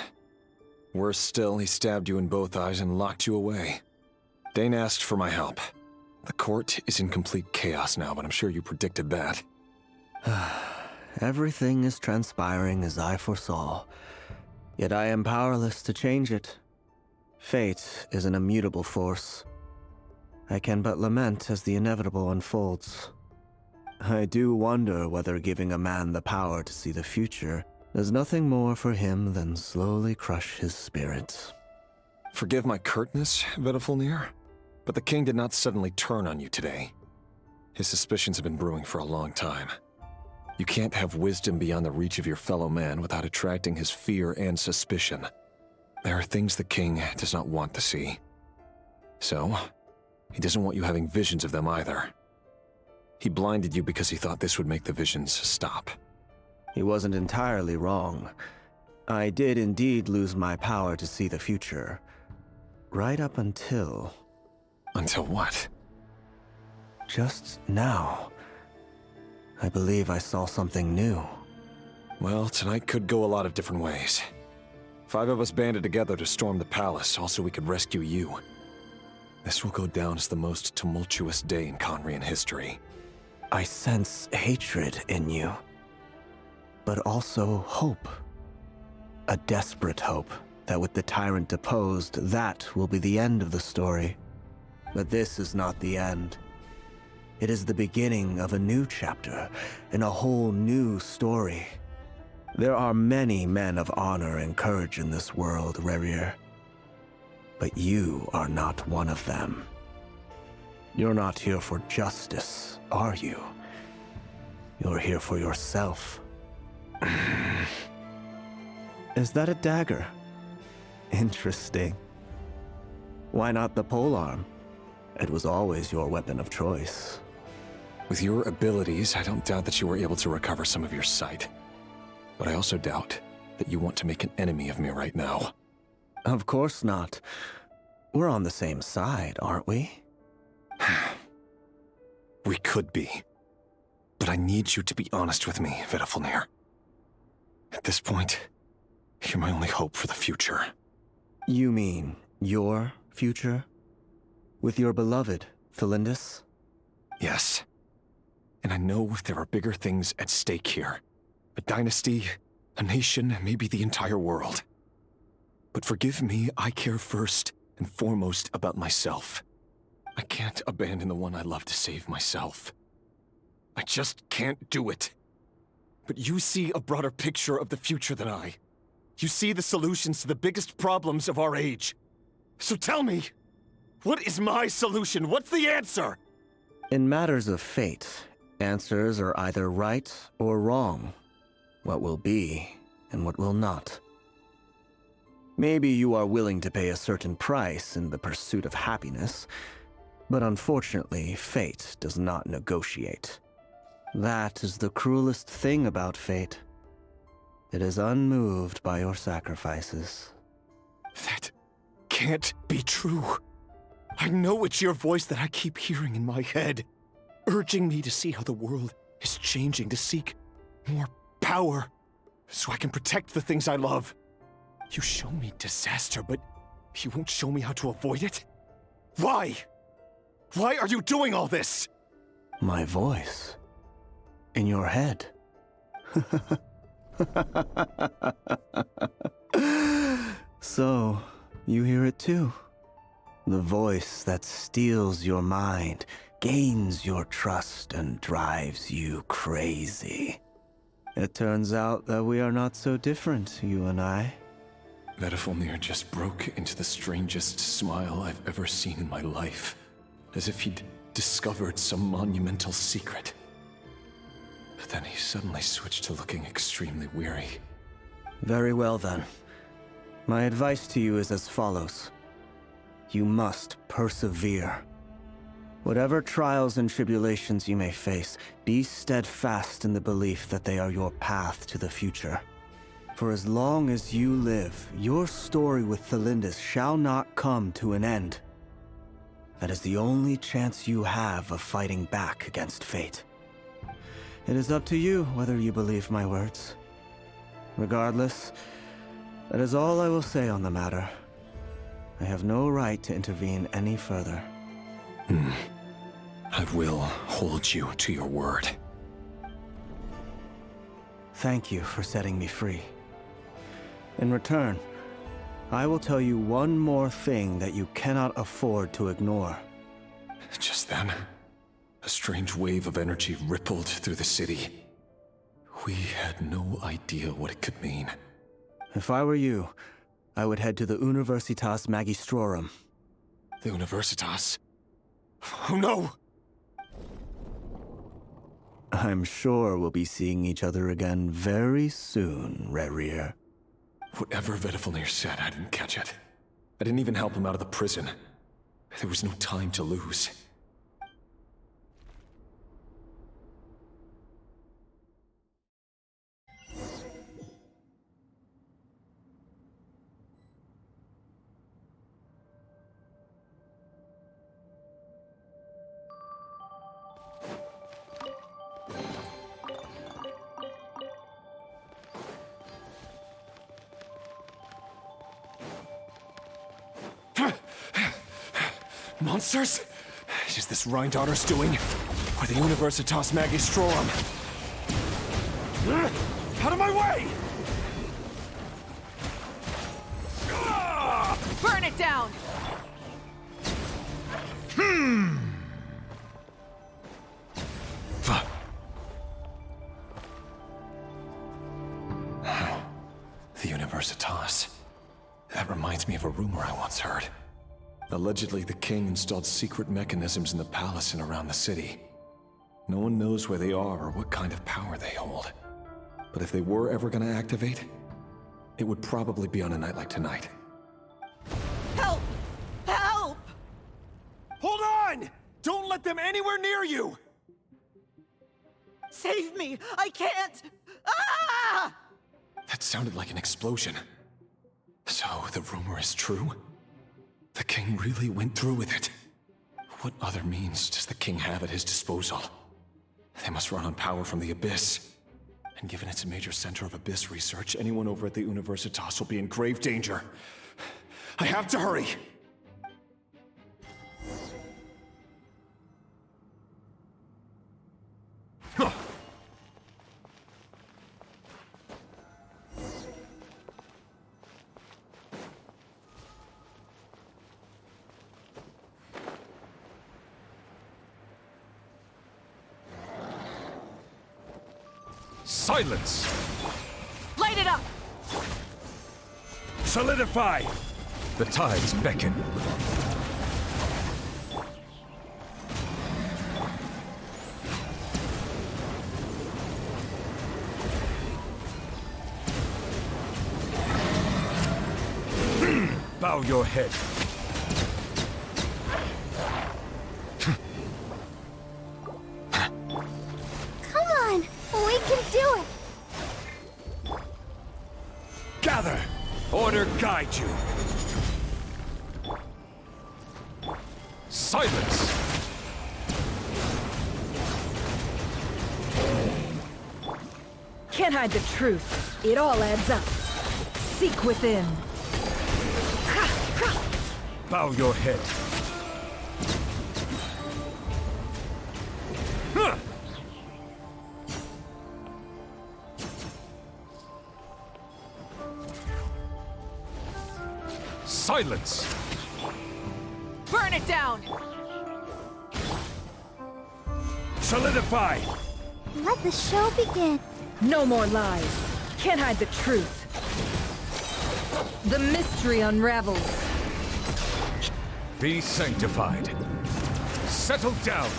Worse still, he stabbed you in both eyes and locked you away. Dane asked for my help. The court is in complete chaos now, but I'm sure you predicted that. Everything is transpiring as I foresaw, yet I am powerless to change it. Fate is an immutable force. I can but lament as the inevitable unfolds. I do wonder whether giving a man the power to see the future does nothing more for him than slowly crush his spirit. Forgive my curtness, Vedafilnir, but the king did not suddenly turn on you today. His suspicions have been brewing for a long time. You can't have wisdom beyond the reach of your fellow man without attracting his fear and suspicion. There are things the king does not want to see. So, he doesn't want you having visions of them either. He blinded you because he thought this would make the visions stop. He wasn't entirely wrong. I did indeed lose my power to see the future. Right up until... Until what? Just now. I believe I saw something new. Well, tonight could go a lot of different ways. 5 of us banded together to storm the palace, also we could rescue you. This will go down as the most tumultuous day in Khaenri'ah history. I sense hatred in you, but also hope. A desperate hope that with the tyrant deposed, that will be the end of the story. But this is not the end. It is the beginning of a new chapter, in a whole new story. There are many men of honor and courage in this world, Rerir. But you are not one of them. You're not here for justice, are you? You're here for yourself. Is that a dagger? Interesting. Why not the polearm? It was always your weapon of choice. With your abilities, I don't doubt that you were able to recover some of your sight. But I also doubt that you want to make an enemy of me right now. Of course not. We're on the same side, aren't we? We could be. But I need you to be honest with me, Vedafilnir. At this point, you're my only hope for the future. You mean your future? With your beloved, Felindis? Yes. And I know there are bigger things at stake here. A dynasty, a nation, maybe the entire world. But forgive me, I care first and foremost about myself. I can't abandon the one I love to save myself. I just can't do it. But you see a broader picture of the future than I. You see the solutions to the biggest problems of our age. So tell me, what is my solution? What's the answer? In matters of fate, answers are either right or wrong. What will be and what will not. Maybe you are willing to pay a certain price in the pursuit of happiness, but unfortunately, fate does not negotiate. That is the cruelest thing about fate. It is unmoved by your sacrifices. That can't be true. I know it's your voice that I keep hearing in my head, urging me to see how the world is changing, to seek more power, so I can protect the things I love. You show me disaster, but you won't show me how to avoid it? Why? Why are you doing all this? My voice. in your head. So, you hear it too. The voice that steals your mind, gains your trust, and drives you crazy. It turns out that we are not so different, you and I. Vedifilnir just broke into the strangest smile I've ever seen in my life, as if he'd discovered some monumental secret. But then he suddenly switched to looking extremely weary. Very well then. My advice to you is as follows. You must persevere. Whatever trials and tribulations you may face, be steadfast in the belief that they are your path to the future. For as long as you live, your story with Thelindis shall not come to an end. That is the only chance you have of fighting back against fate. It is up to you whether you believe my words. Regardless, that is all I will say on the matter. I have no right to intervene any further. I will hold you to your word. Thank you for setting me free. In return, I will tell you one more thing that you cannot afford to ignore. Just then, a strange wave of energy rippled through the city. We had no idea what it could mean. If I were you, I would head to the Universitas Magistrorum. The Universitas? Oh no! I'm sure we'll be seeing each other again very soon, Rerir. Whatever Vedifilnir said, I didn't catch it. I didn't even help him out of the prison. There was no time to lose. Monsters? Is this Rhindaughter's doing? Or the Universitas Magistrorum? Out of my way! Burn it down! The Universitas. That reminds me of a rumor I once heard. Allegedly, the king installed secret mechanisms in the palace and around the city. No one knows where they are or what kind of power they hold. But if they were ever going to activate, it would probably be on a night like tonight. Help! Help! Hold on! Don't let them anywhere near you! Save me! I can't! Ah! That sounded like an explosion. So, the rumor is true? The king really went through with it. What other means does the king have at his disposal? They must run on power from the Abyss. And given it's a major center of Abyss research, anyone over at the Universitas will be in grave danger. I have to hurry! Silence! Light it up! Solidify! The tides beckon. Bow your head. Come on! We can do it! Gather! Order guide you! Silence! Can't hide the truth. It all adds up. Seek within. Bow your head. Silence! Burn it down! Solidify! Let the show begin. No more lies. Can't hide the truth. The mystery unravels. Be sanctified. Settle down.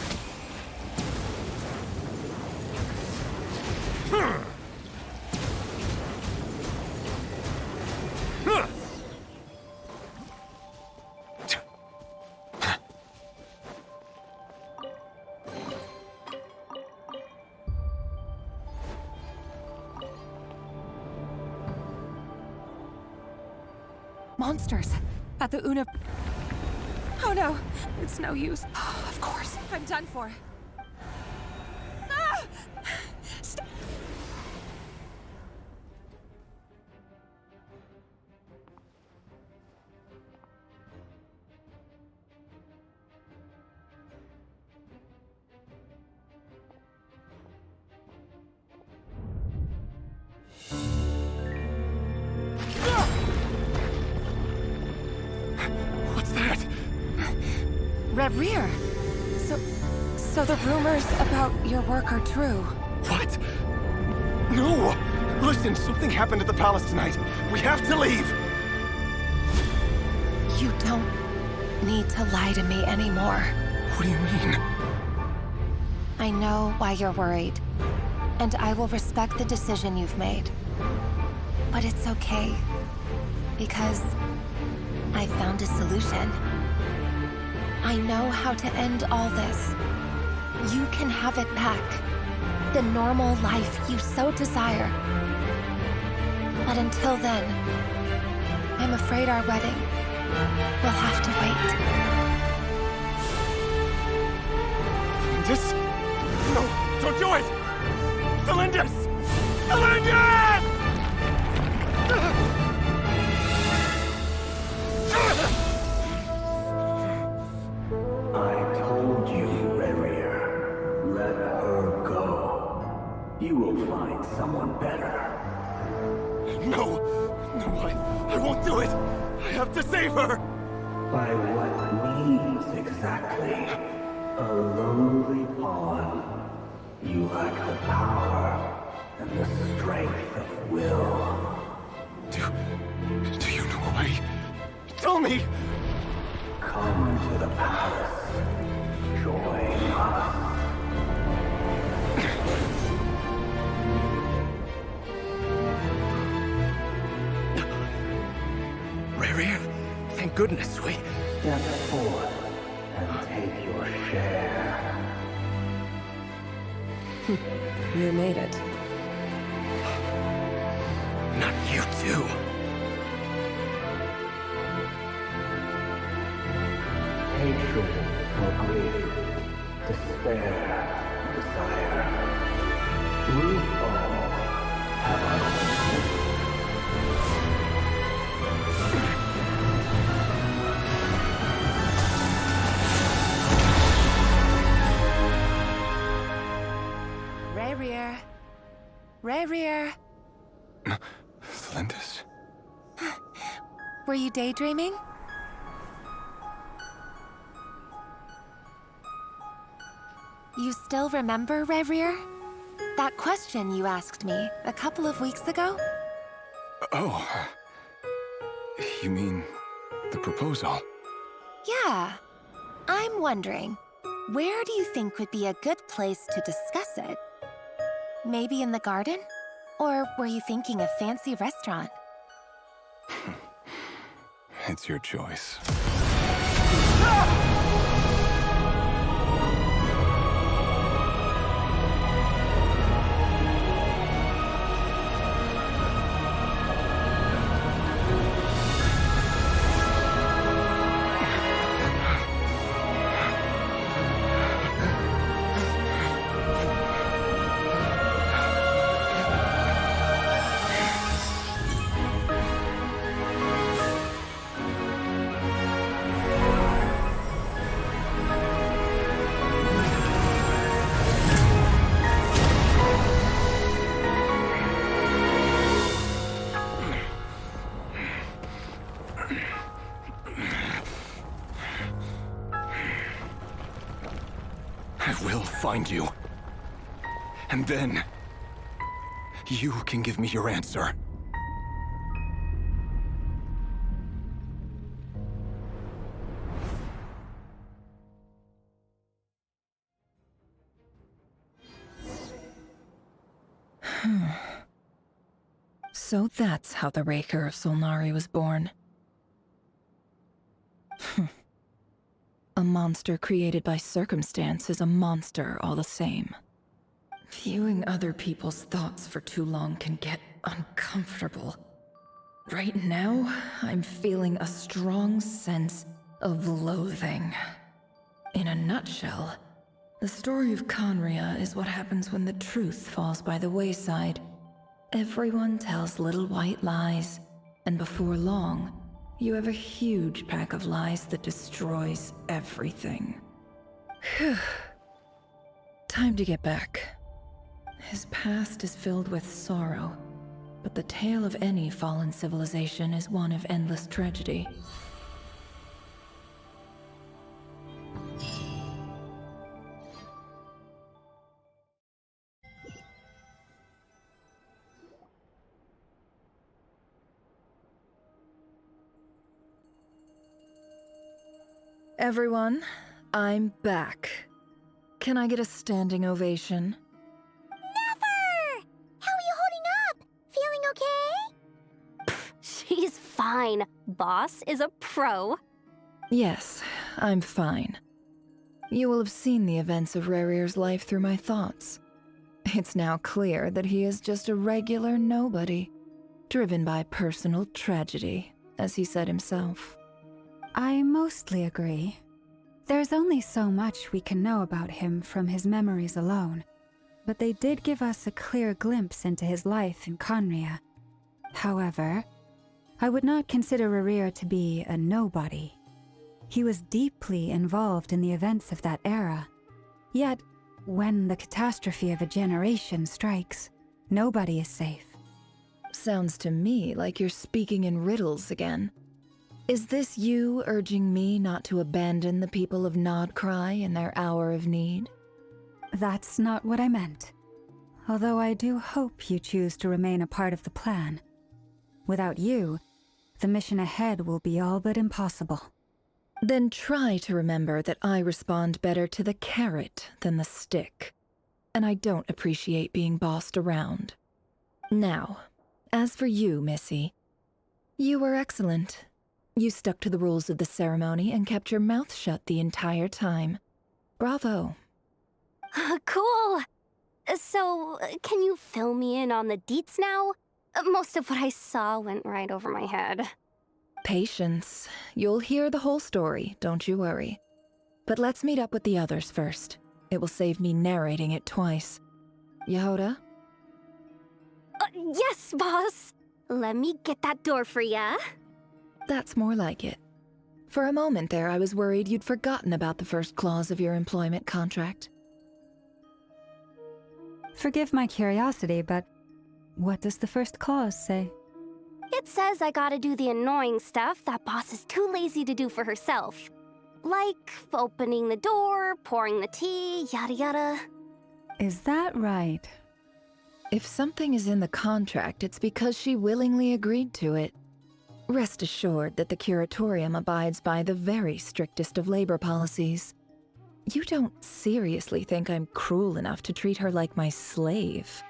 Monsters at the Oh no, it's no use. Of course, I'm done for. Ah! What's that? Reverie. So the rumors about your work are true. What? No! Listen, something happened at the palace tonight. We have to leave! You don't need to lie to me anymore. What do you mean? I know why you're worried, and I will respect the decision you've made. But it's okay, because I found a solution. I know how to end all this. You can have it back. The normal life you so desire. But until then, I'm afraid our wedding will have to wait. This? No, don't do it! Cylinders! Cylinders! I told you, Reverie. Let her go. You will find someone better. No! No, I won't do it! I have to save her! By what means exactly? A lowly pawn. You lack the power and the strength of will. Do you know a way? Tell me! Come to the palace. Join us. Reverie, thank goodness we... Step forth and take your share. You made it. Not you too. Hatred or grief, despair, desire. We all have our own. Reverie. Reverie. Cylinders? Were you daydreaming? You still remember, Reverie? That question you asked me a couple of weeks ago? Oh. You mean the proposal? Yeah. I'm wondering, where do you think would be a good place to discuss it? Maybe in the garden? Or were you thinking a fancy restaurant? It's your choice. find you. And then, you can give me your answer. So that's how the Raker of Solnari was born. A monster created by circumstance is a monster all the same. Viewing other people's thoughts for too long can get uncomfortable. Right now, I'm feeling a strong sense of loathing. In a nutshell, the story of Conria is what happens when the truth falls by the wayside. Everyone tells little white lies, and before long, you have a huge pack of lies that destroys everything. Phew. Time to get back. His past is filled with sorrow, but the tale of any fallen civilization is one of endless tragedy. Everyone, I'm back. Can I get a standing ovation? Never! How are you holding up? Feeling okay? She's fine. Boss is a pro. Yes, I'm fine. You will have seen the events of Rarir's life through my thoughts. It's now clear that he is just a regular nobody, driven by personal tragedy, as he said himself. I mostly agree. There's only so much we can know about him from his memories alone, but they did give us a clear glimpse into his life in Conria. However, I would not consider Rarir to be a nobody. He was deeply involved in the events of that era. Yet, when the catastrophe of a generation strikes, nobody is safe. Sounds to me like you're speaking in riddles again. Is this you urging me not to abandon the people of Nod-Krai in their hour of need? That's not what I meant. Although I do hope you choose to remain a part of the plan. Without you, the mission ahead will be all but impossible. Then try to remember that I respond better to the carrot than the stick. And I don't appreciate being bossed around. Now, as for you, Missy, you were excellent. You stuck to the rules of the ceremony and kept your mouth shut the entire time. Bravo. Cool. So, can you fill me in on the deets now? Most of what I saw went right over my head. Patience. You'll hear the whole story, don't you worry. But let's meet up with the others first. It will save me narrating it twice. Yehoda? Yes, boss. Let me get that door for ya. That's more like it. For a moment there, I was worried you'd forgotten about the first clause of your employment contract. Forgive my curiosity, but what does the first clause say? It says I gotta do the annoying stuff that boss is too lazy to do for herself. Like opening the door, pouring the tea, yada yada. Is that right? If something is in the contract, it's because she willingly agreed to it. Rest assured that the Curatorium abides by the very strictest of labor policies. You don't seriously think I'm cruel enough to treat her like my slave?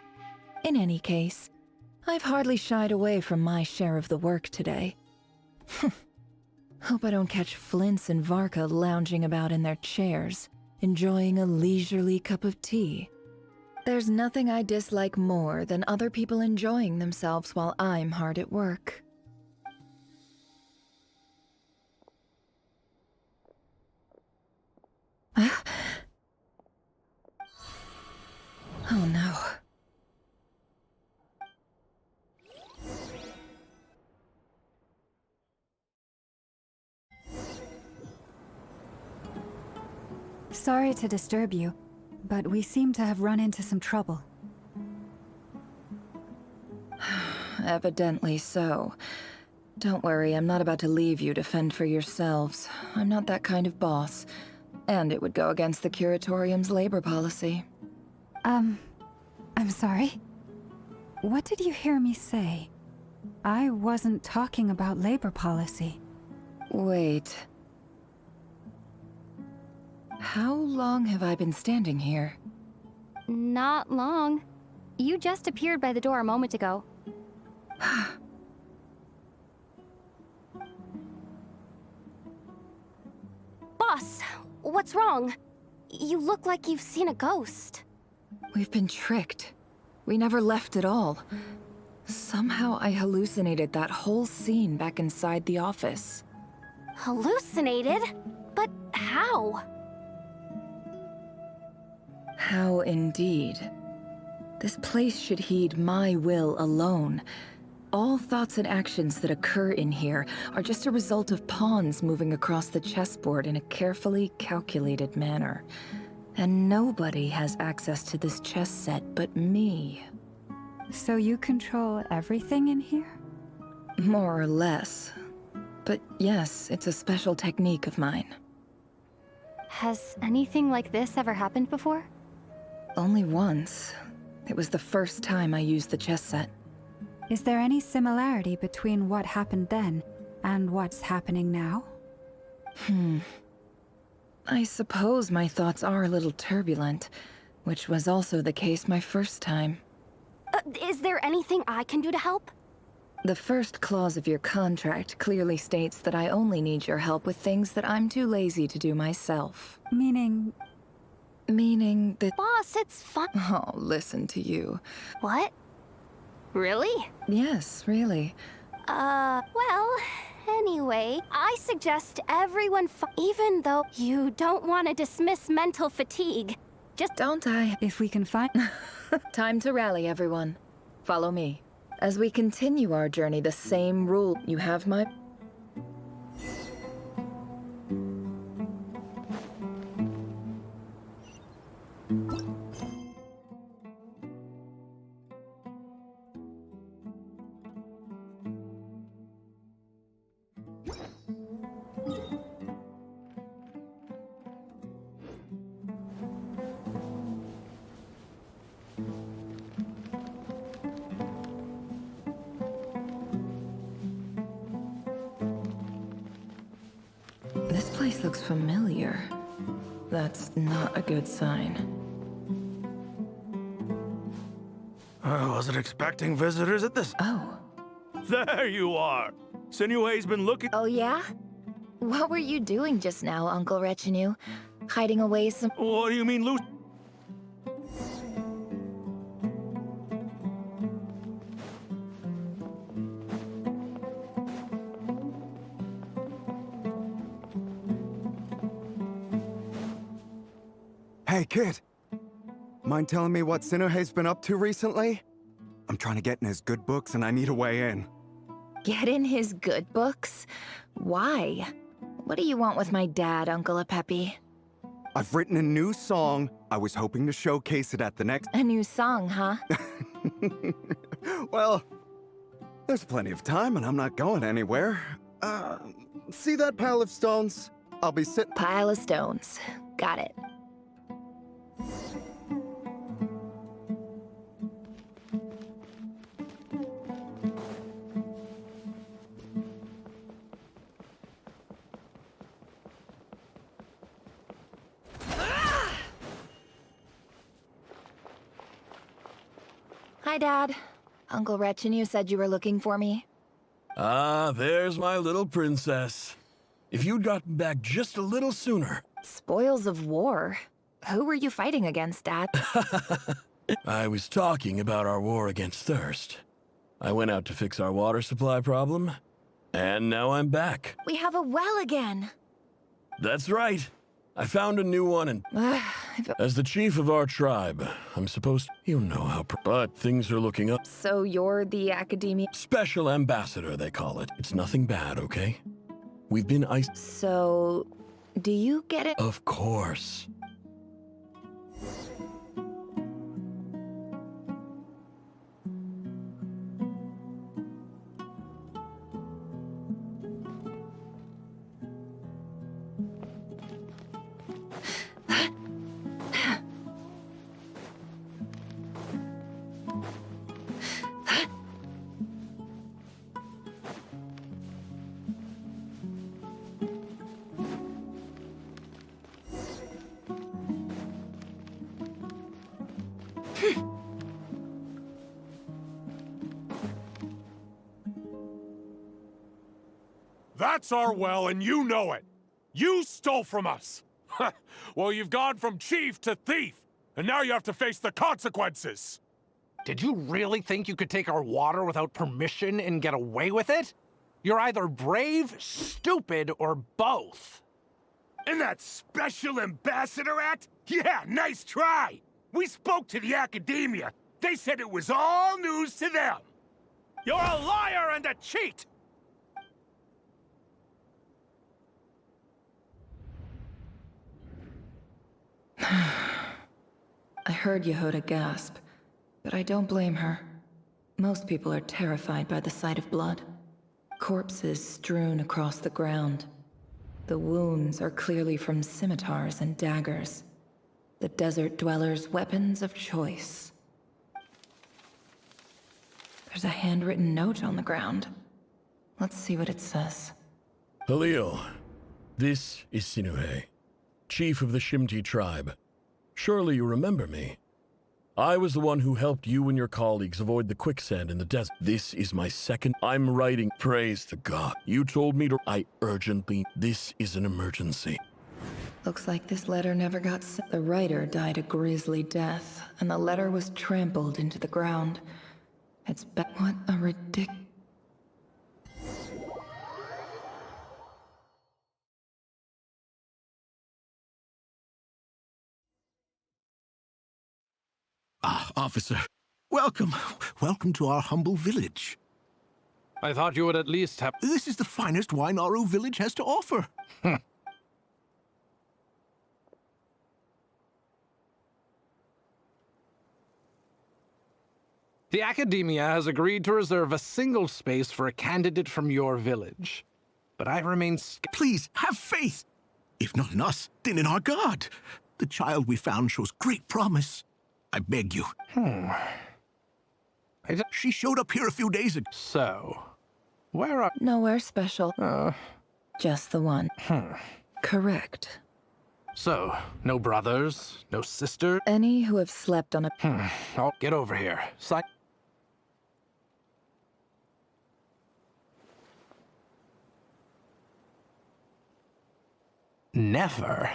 In any case, I've hardly shied away from my share of the work today. Hope I don't catch Flintz and Varka lounging about in their chairs, enjoying a leisurely cup of tea. There's nothing I dislike more than other people enjoying themselves while I'm hard at work. Oh no. Sorry to disturb you, but we seem to have run into some trouble. Evidently so. Don't worry, I'm not about to leave you to fend for yourselves. I'm not that kind of boss. And it would go against the Curatorium's labor policy. I'm sorry. What did you hear me say? I wasn't talking about labor policy. Wait. How long have I been standing here? Not long. You just appeared by the door a moment ago. Boss, what's wrong? You look like you've seen a ghost. We've been tricked. We never left at all. Somehow I hallucinated that whole scene back inside the office. Hallucinated? But how? How indeed. This place should heed my will alone. All thoughts and actions that occur in here are just a result of pawns moving across the chessboard in a carefully calculated manner. And nobody has access to this chess set but me. So you control everything in here? More or less. But yes, it's a special technique of mine. Has anything like this ever happened before? Only once. It was the first time I used the chess set. Is there any similarity between what happened then and what's happening now? I suppose my thoughts are a little turbulent, which was also the case my first time. Is there anything I can do to help? The first clause of your contract clearly states that I only need your help with things that I'm too lazy to do myself. Meaning that... Boss, it's fun. Oh, listen to you. What? Really? Yes, really. Well, anyway, I suggest everyone even though you don't want to dismiss mental fatigue. Just don't I? If we can find... Time to rally, everyone. Follow me. As we continue our journey, the same rule. You have my... This place looks familiar. That's not a good sign. I wasn't expecting visitors at this. Oh. There you are. Sinue's been looking. Oh, yeah? What were you doing just now, Uncle Retinue? Hiding away some... What do you mean, Lucy? Hey, kid. Mind telling me what Sinuhe's been up to recently? I'm trying to get in his good books and I need a way in. Get in his good books? Why? What do you want with my dad, Uncle Apepi? I've written a new song. I was hoping to showcase it at the next... A new song, huh? Well, there's plenty of time and I'm not going anywhere. See that pile of stones? I'll be sitting... Pile of stones. Got it. Hi, Dad. Uncle Retinue said you were looking for me. Ah, there's my little princess. If you'd gotten back just a little sooner. Spoils of war? Who were you fighting against, Dad? I was talking about our war against thirst. I went out to fix our water supply problem, and now I'm back. We have a well again. That's right. I found a new one, and as the chief of our tribe, I'm supposed... You know how... But things are looking up. So you're the academia... Special ambassador, they call it. It's nothing bad, okay? We've been iced... So... do you get it? Of course. That's our well, and you know it. You stole from us. Well, you've gone from chief to thief, and now you have to face the consequences. Did you really think you could take our water without permission and get away with it? You're either brave, stupid, or both. And that Special Ambassador Act? Yeah, nice try! We spoke to the academia. They said it was all news to them. You're a liar and a cheat! I heard Yehoda gasp, but I don't blame her. Most people are terrified by the sight of blood. Corpses strewn across the ground. The wounds are clearly from scimitars and daggers. The desert dwellers' weapons of choice. There's a handwritten note on the ground. Let's see what it says. Halil, this is Sinuhe, chief of the Shimti tribe. Surely you remember me. I was the one who helped you and your colleagues avoid the quicksand in the desert. This is my second. I'm writing. Praise the God. You told me to. I urgently. This is an emergency. Looks like this letter never got sent. The writer died a grisly death, and the letter was trampled into the ground. What a ridiculous... Ah, officer. Welcome. Welcome to our humble village. I thought you would at least have... This is the finest wine Aru village has to offer. The Academia has agreed to reserve a single space for a candidate from your village. But I remain... Please, have faith. If not in us, then in our god. The child we found shows great promise. I beg you. She showed up here a few days ago. So, where are... Nowhere special. Just the one. Correct. So, no brothers, no sister? Any who have slept on a... Oh, get over here. Never.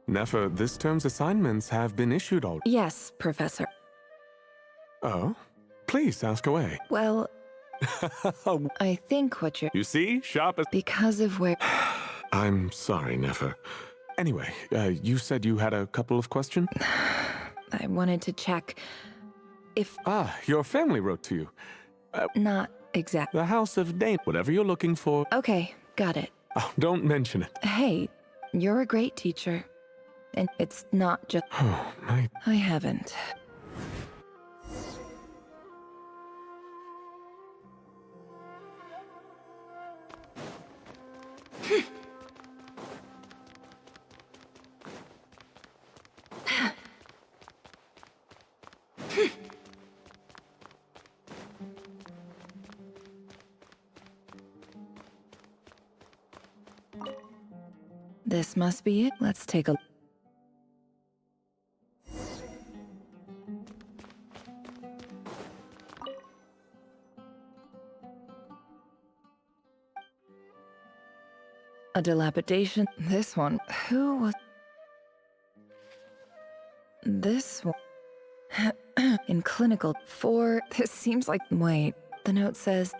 Nefer, this term's assignments have been issued already. Yes, Professor. Oh? Please, ask away. Well, I think what you're... You see? Sharp as... Because of where... I'm sorry, Nefer. Anyway, you said you had a couple of questions? I wanted to check if... Ah, your family wrote to you. Not exactly. The House of Dane. Whatever you're looking for. Okay, got it. Oh, don't mention it. Hey, you're a great teacher. And it's not just... Oh, my... I haven't. This must be it. Let's take a... A dilapidation. This one. Who was... This one. In clinical 4. This seems like... Wait. The note says...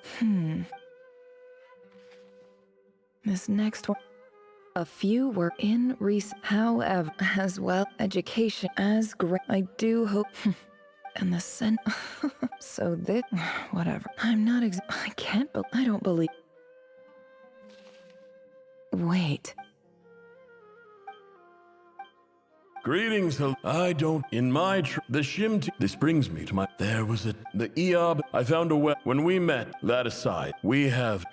This next one. A few were in however, as well, education as great. I do hope... And the so this... Whatever. I'm not I can't I don't believe... Wait. Greetings, I don't... In my the Shimti... This brings me to my... There was the Eob. I found a well... When we met, that aside, we have...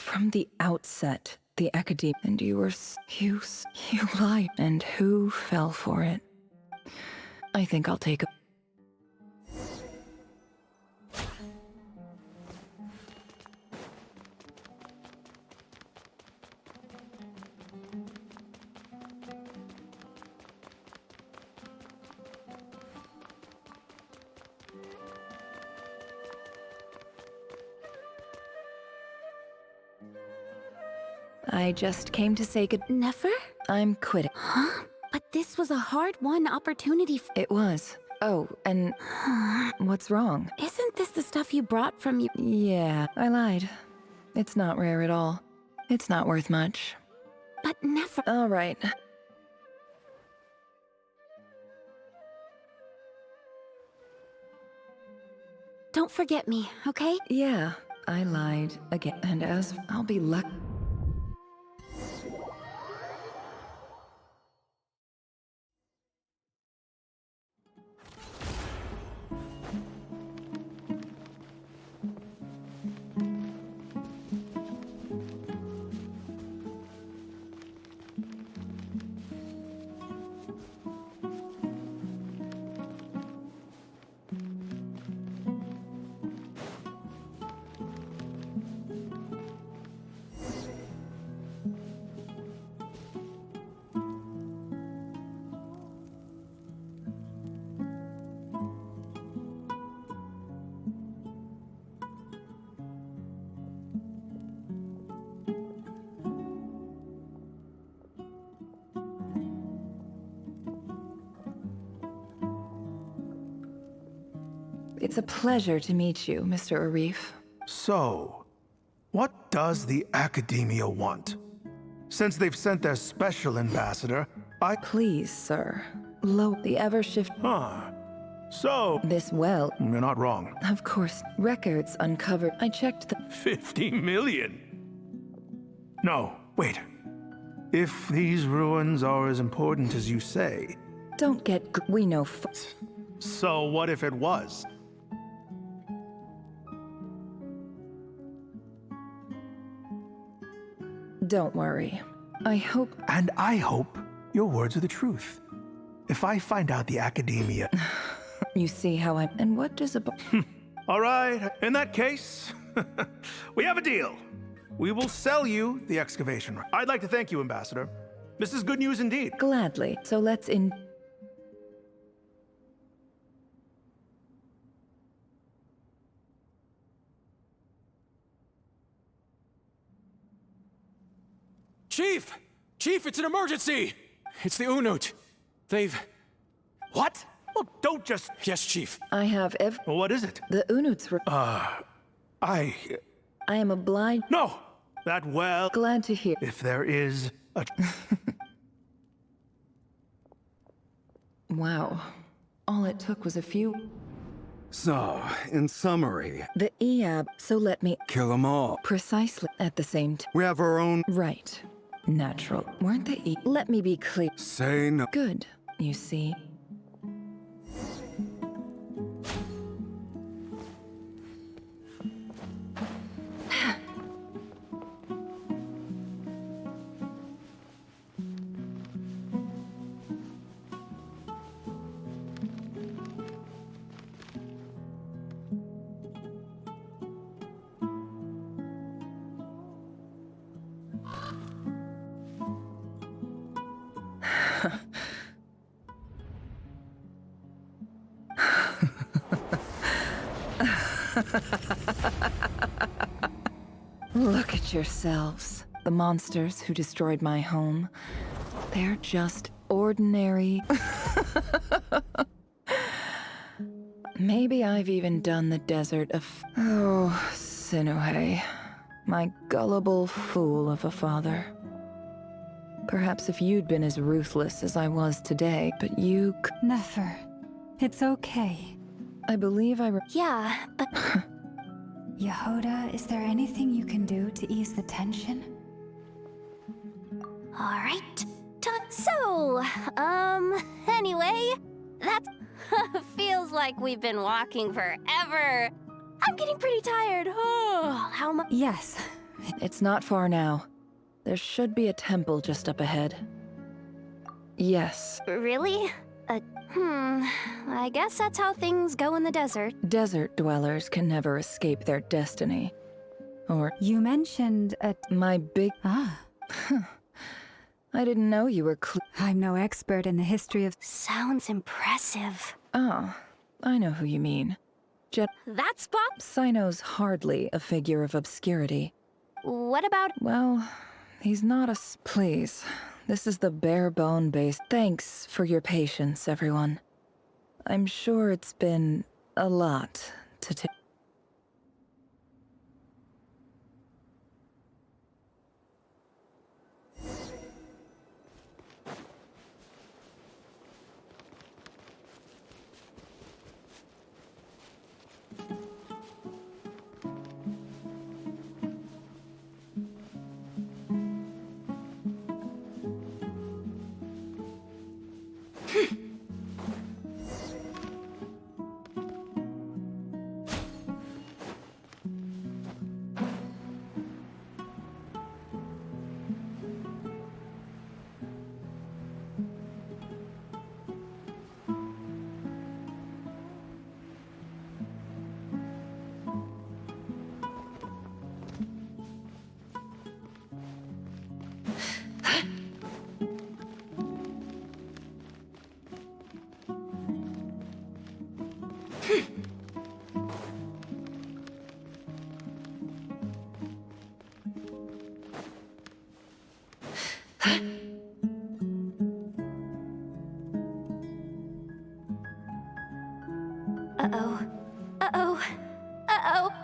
From the outset, the Academy, and you were you lied, and who fell for it? I think I'll take a... I just came to say good... Nefer? I'm quitting. Huh? But this was a hard-won opportunity. It was. Oh, and what's wrong? Isn't this the stuff you brought from you? Yeah, I lied. It's not rare at all. It's not worth much. But Nefer... All right. Don't forget me, okay? Yeah, I lied again. And as I'll be lucky... It's a pleasure to meet you, Mr. Arif. So, what does the Academia want? Since they've sent their special ambassador, Please, sir. The ever-shift... Huh. So... This well... You're not wrong. Of course. Records uncovered. I checked the... 50 million? No, wait. If these ruins are as important as you say... Don't get... We know... So what if it was? Don't worry. I hope... And I hope your words are the truth. If I find out the Academia... You see how I... And what does a... All right, in that case, we have a deal. We will sell you the excavation. I'd like to thank you, Ambassador. This is good news indeed. Gladly. So let's in... Chief! Chief, it's an emergency! It's the Unut. They've... What? Well, don't just... Yes, Chief. I have Well, what is it? The Unuts were... I am obliged... No! That well... Glad to hear... If there is a... Wow. All it took was a few... So, in summary... The Eab, so let me... Kill them all. Precisely. At the same time... We have our own... Right. Natural. Weren't they Let me be clear. Say no. Good. You see... Look at yourselves. The monsters who destroyed my home. They're just ordinary... Maybe I've even done the desert of... Oh, Sinuhe. My gullible fool of a father. Perhaps if you'd been as ruthless as I was today, but you... Nefer, it's okay. I believe I... Yeah, but... Yehoda, is there anything you can do to ease the tension? All right. So, anyway, that Feels like we've been walking forever. I'm getting pretty tired. Oh, how much? Yes, It's not far now. There should be a temple just up ahead. Yes. Really? I guess that's how things go in the desert. Desert dwellers can never escape their destiny. Or... You mentioned my big... Ah. I didn't know you were I'm no expert in the history of... Sounds impressive. Oh, I know who you mean. That's Bob? Sino's hardly a figure of obscurity. What about... Well, he's not a... Please, this is the bare-bone base. Thanks for your patience, everyone. I'm sure it's been a lot to take.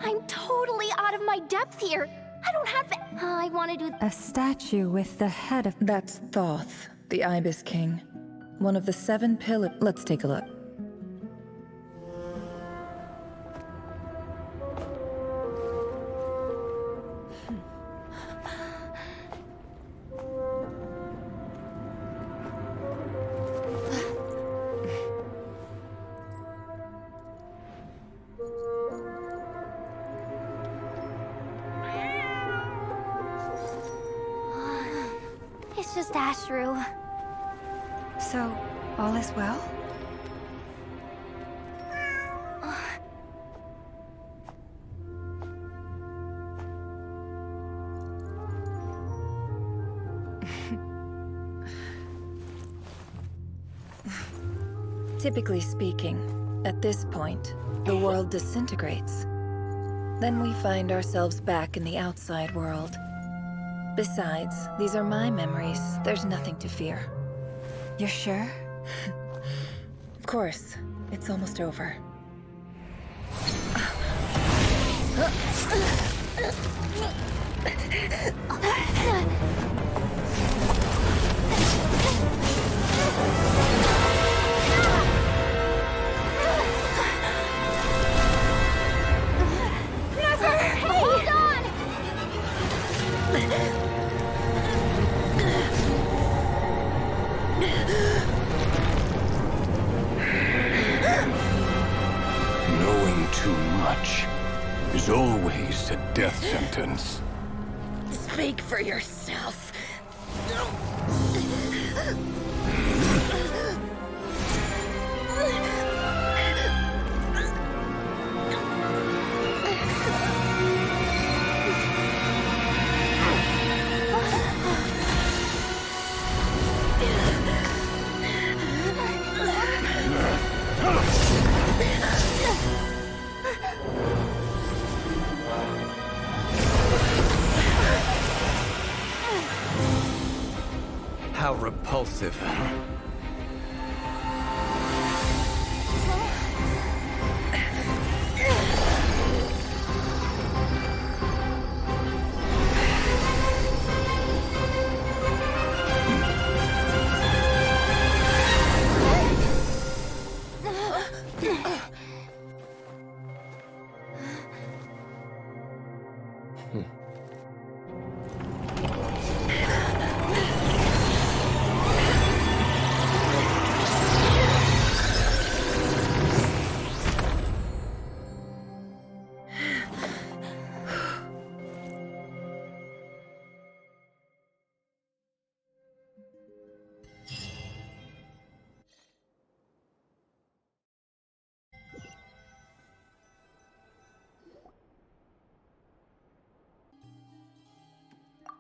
I'm totally out of my depth here. I don't have the... I want to do... A statue with the head of... That's Thoth, the Ibis King. One of the 7 pillars... Let's take a look. It's just Ashru. So, all is well? Typically speaking, at this point, the world disintegrates. Then we find ourselves back in the outside world. Besides, these are my memories. There's nothing to fear. You're sure? Of course. It's almost over. Hold on! Knowing too much is always a death sentence. Speak for yourself. How repulsive.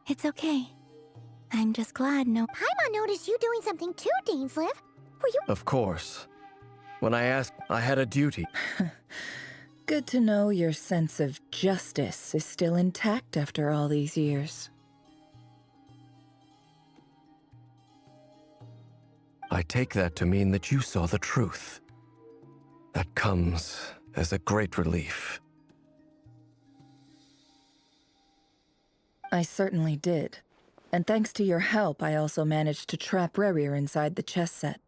It's okay. I'm just glad no— Paimon noticed you doing something too, Dainsleif. Were you— Of course. When I asked, I had a duty. Good to know your sense of justice is still intact after all these years. I take that to mean that you saw the truth. That comes as a great relief. I certainly did. And thanks to your help, I also managed to trap Rerir inside the chess set.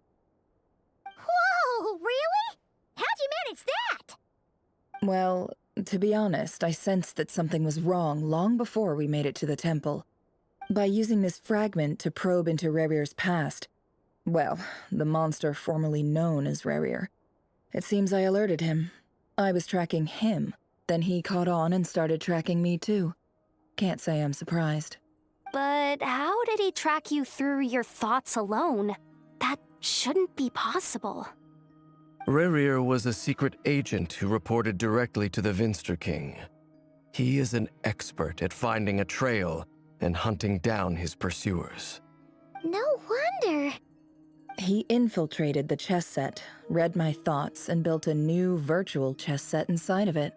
Whoa, really? How'd you manage that? Well, to be honest, I sensed that something was wrong long before we made it to the temple. By using this fragment to probe into Rerir's past, well, the monster formerly known as Rerir, it seems I alerted him. I was tracking him, then he caught on and started tracking me too. Can't say I'm surprised. But how did he track you through your thoughts alone? That shouldn't be possible. Rerir was a secret agent who reported directly to the Vinster King. He is an expert at finding a trail and hunting down his pursuers. No wonder. He infiltrated the chess set, read my thoughts, and built a new virtual chess set inside of it.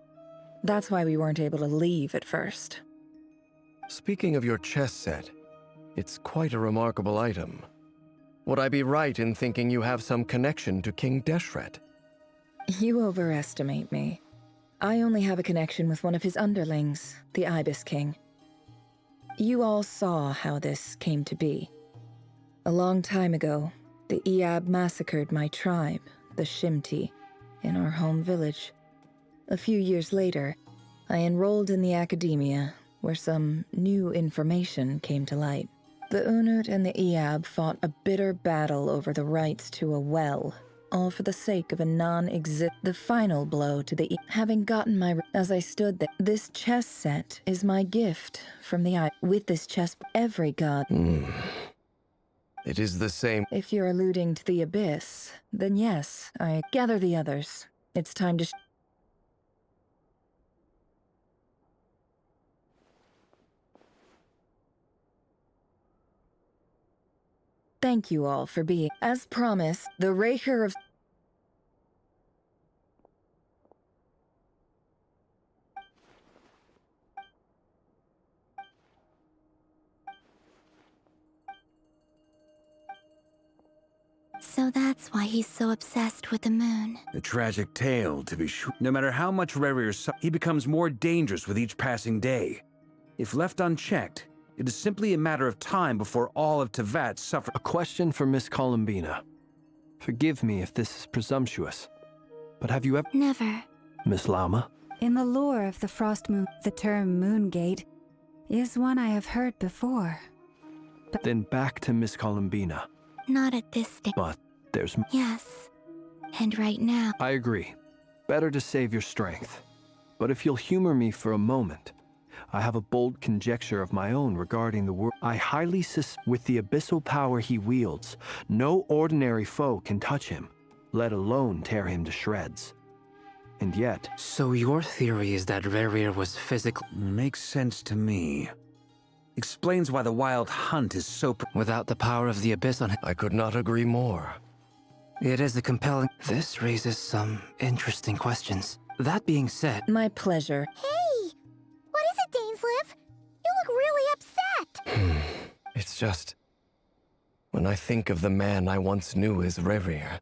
That's why we weren't able to leave at first. Speaking of your chess set, it's quite a remarkable item. Would I be right in thinking you have some connection to King Deshret? You overestimate me. I only have a connection with one of his underlings, the Ibis King. You all saw how this came to be. A long time ago, the Eab massacred my tribe, the Shimti, in our home village. A few years later, I enrolled in the academia, where some new information came to light. The Unut and the Eab fought a bitter battle over the rights to a well, all for the sake of a non-exist. The final blow to the having gotten my— As I stood there, this chess set is my gift from the eye. With this chess, every god— It is the same. If you're alluding to the Abyss, then yes, I gather the others. It's time to— Thank you all for being— As promised, the Raker of— So that's why he's so obsessed with the moon. A tragic tale, to be sure. No matter how much Rerir he becomes more dangerous with each passing day. If left unchecked, it is simply a matter of time before all of Teyvat suffer. A question for Miss Columbina. Forgive me if this is presumptuous, but have you ever— Never. Miss Lauma? In the lore of the Frost Moon, the term Moongate is one I have heard before. But then back to Miss Columbina. Not at this stage. But there's— Yes. And right now— I agree. Better to save your strength. But if you'll humor me for a moment, I have a bold conjecture of my own regarding the world. I highly suspect with the abyssal power he wields, no ordinary foe can touch him, let alone tear him to shreds. And yet— So your theory is that Rerir was physically— Makes sense to me. Explains why the Wild Hunt is so— Without the power of the Abyss on him. I could not agree more. It is a compelling— This raises some interesting questions. That being said— My pleasure. Hey! What is it, Dainsleif? You look really upset! It's just— when I think of the man I once knew as Rerir,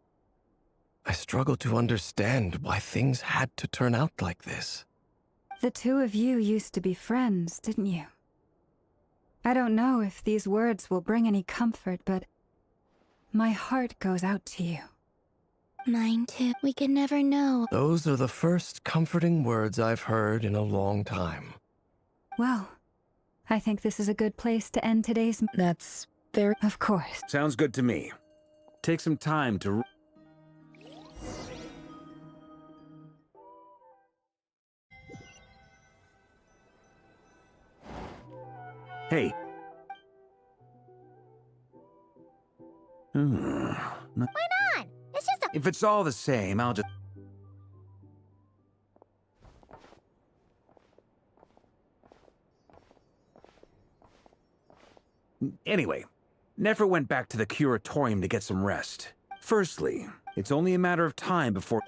I struggle to understand why things had to turn out like this. the two of you used to be friends, didn't you? I don't know if these words will bring any comfort, but my heart goes out to you. Mine too. We can never know. Those are the first comforting words I've heard in a long time. Well, I think this is a good place to end today's— That's very— Of course. Sounds good to me. Take some time to— Hey. Why not? It's just a— If it's all the same, I'll just— Anyway, Nefer went back to the curatorium to get some rest. Firstly, it's only a matter of time before...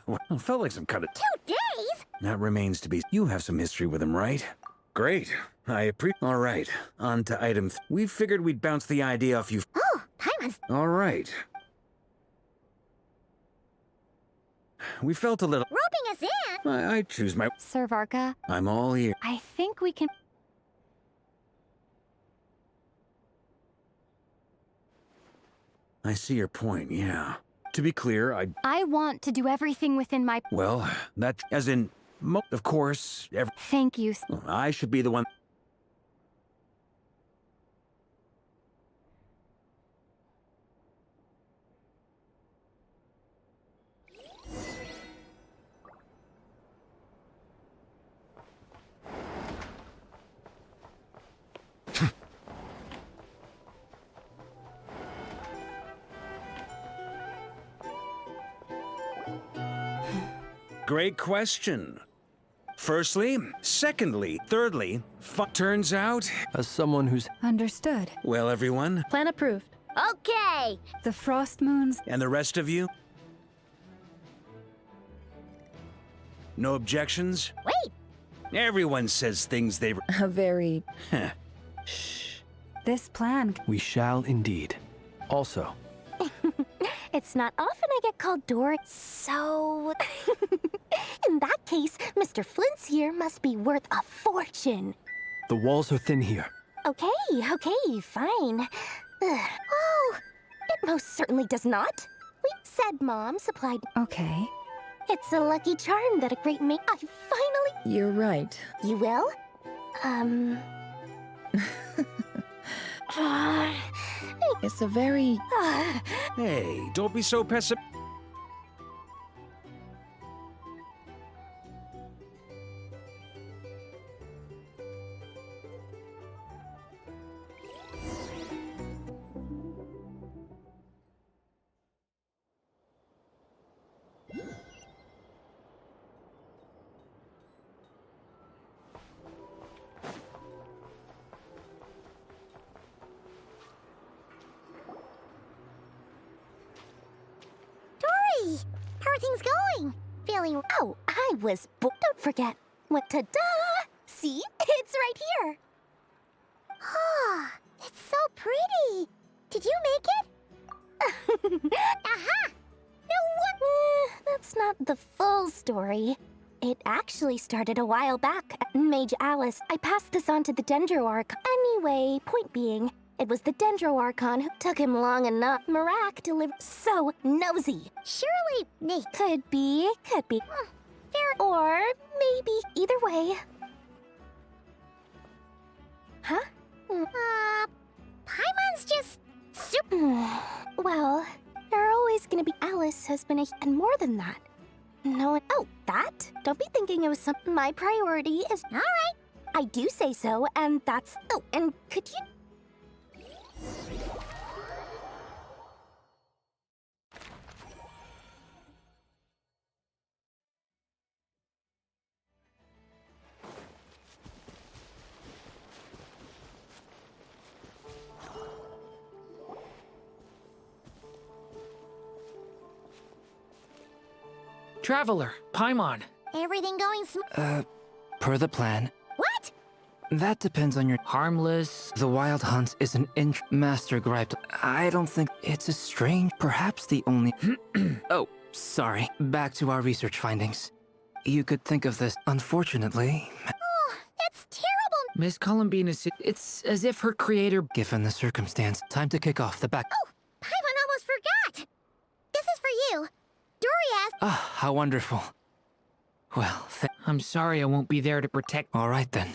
Well, felt like some kind of... 2 days? That remains to be... You have some history with him, right? Great. I appreciate... All right, on to item... We figured we'd bounce the idea off you... Oh, Paimon's... All right. We felt a little... Roping us in? I choose my... Sir Varka, I'm all ear. I think we can... I see your point, yeah. To be clear, I want to do everything within my... Well, that... As in... Of course, Thank you. I should be the one... Great question. Firstly, secondly, thirdly, turns out... As someone who's... Understood. Well, everyone, Plan approved. Okay. The frost moons... and the rest of you? No objections? Wait. Everyone says things they... A very... This plan... We shall indeed. Also, It's not often I get called Dory, so... In that case, Mr. Flint's here must be worth a fortune. the walls are thin here. Okay, fine. Oh, it most certainly does not. We said Mom supplied... Okay. It's a lucky charm that a great mate... I finally... You're right. You will? It's a very... Hey, don't be so pessimistic. Dory! How are things going? Feeling... Oh, I was... Don't forget. What ta-da! See? It's right here. Ah, it's so pretty. Did you make it? Aha! No, what? That's not the full story. It actually started a while back at Mage Alice. I passed this on to the Dendro Arch. Anyway, point being, it was the Dendro Archon who took him long enough. Marak delivered so nosy. Surely, Nate. Could be. Fair. Or maybe either way. Huh? Paimon's just super... Well, there are always gonna be... Alice has been and more than that. No one... Oh, that? Don't be thinking it was something my priority is... All right. I do say so, and that's... Oh, and could you... Traveler, Paimon. Everything going smooth? Per the plan. What? That depends on your... Harmless. The wild hunt is an Master griped. I don't think it's a strange... Perhaps the only... Oh, sorry. Back to our research findings. You could think of this. Unfortunately... Oh, that's terrible. Miss Columbine is... It's as if her creator... Given the circumstance, time to kick off the back... Oh, Paimon almost forgot. This is for you. Dory asked... Ah, how wonderful. Well, I'm sorry I won't be there to protect... All right, then.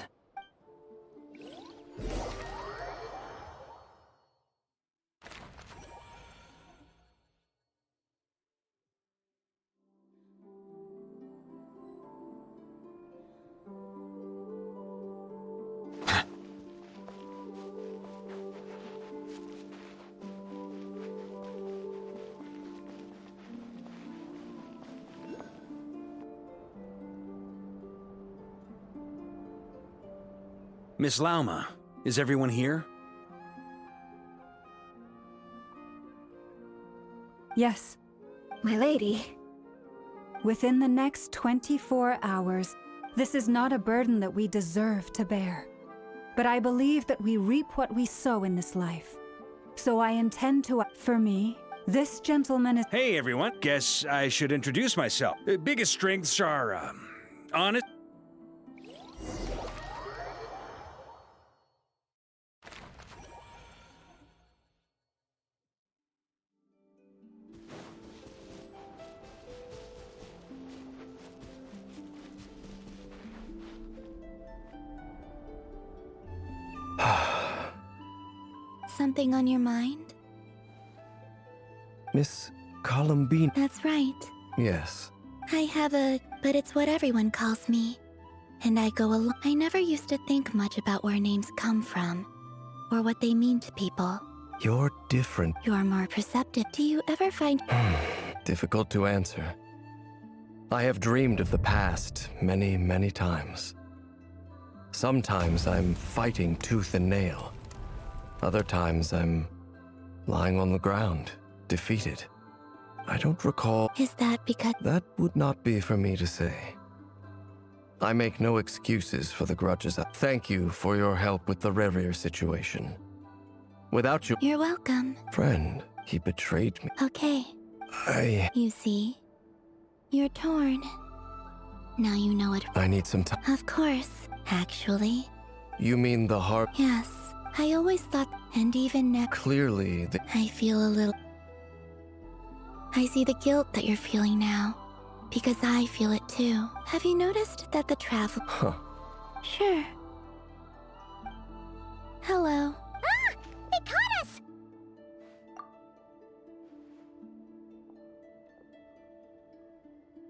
Miss Lauma, Is everyone here? Yes. My lady. Within the next 24 hours, this is not a burden that we deserve to bear. But I believe that we reap what we sow in this life. So I intend to... For me, this gentleman is... Hey, everyone. Guess I should introduce myself. Biggest strengths are, honest... Something on your mind? Miss Columbine. That's right. Yes. I have a... but it's what everyone calls me. And I go along. I never used to think much about where names come from, or what they mean to people. You're different. You're more perceptive. Do you ever find... Difficult to answer. I have dreamed of the past many, many times. Sometimes I'm fighting tooth and nail. Other times I'm lying on the ground, defeated. I don't recall... Is that because... That would not be for me to say. I make no excuses for the grudges. Thank you for your help with the Rerir situation. Without you... You're welcome. Friend, he betrayed me. Okay. You see? You're torn. Now you know it. I need some time. Of course, actually. You mean the heart? Yes. I always thought, and even now... Clearly, I feel a little... I see the guilt that you're feeling now. Because I feel it too. Have you noticed that the travel... Huh. Sure. Hello. Ah! They caught us!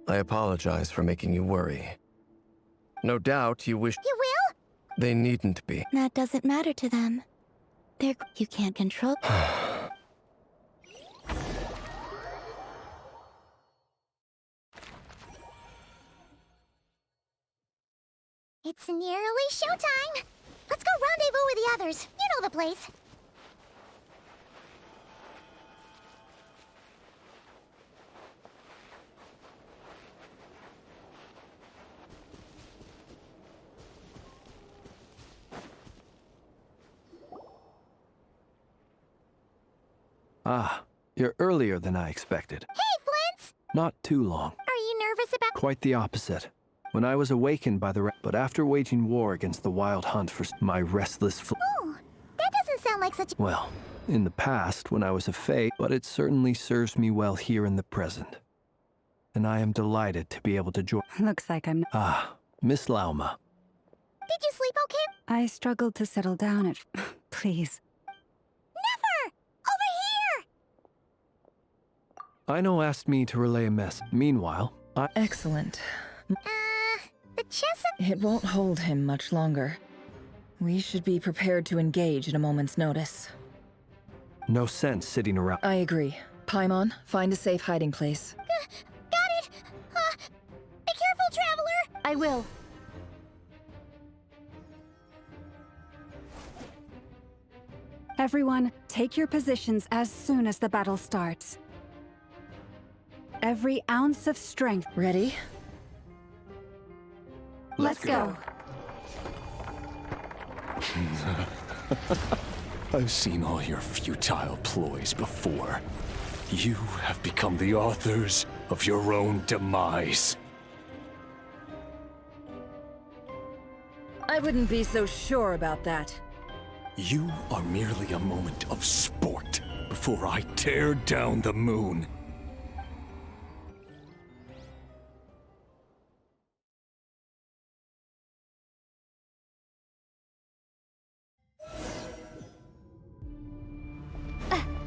I apologize for making you worry. No doubt you wish... You will? They needn't be. That doesn't matter to them. You can't control... It's nearly showtime! Let's go rendezvous with the others. You know the place. Ah, you're earlier than I expected. Hey, Flint's! Not too long. Are you nervous about... Quite the opposite. When I was awakened by the... But after waging war against the Wild Hunt for my restless... Oh, that doesn't sound like such... Well, in the past, when I was a Fae, but it certainly serves me well here in the present. And I am delighted to be able to join... Looks like I'm... Ah, Miss Lauma. Did you sleep okay? I struggled to settle down at... Please. Never! Over here! Aino asked me to relay a mess. Meanwhile, I... Excellent. The chess... It won't hold him much longer. We should be prepared to engage at a moment's notice. No sense sitting around... I agree. Paimon, find a safe hiding place. Got it! Be careful, Traveler! I will. Everyone, take your positions as soon as the battle starts. Every ounce of strength. Ready? Let's go. I've seen all your futile ploys before. You have become the authors of your own demise. I wouldn't be so sure about that. You are merely a moment of sport before I tear down the moon.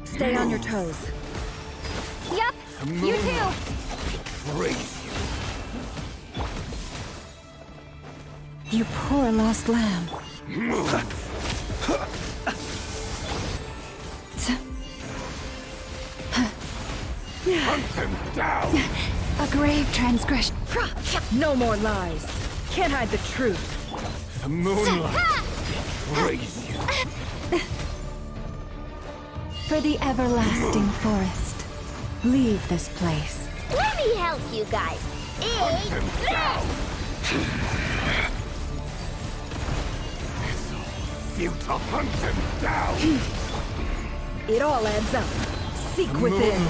Stay on your toes. Yep, you too. Praise You poor lost lamb. Hunt them down! A grave transgression. No more lies. Can't hide the truth. The moonlight. Praise you. For the everlasting forest, leave this place. Let me help you guys. Eat this! Futile, hunt him down! It all adds up. Seek within.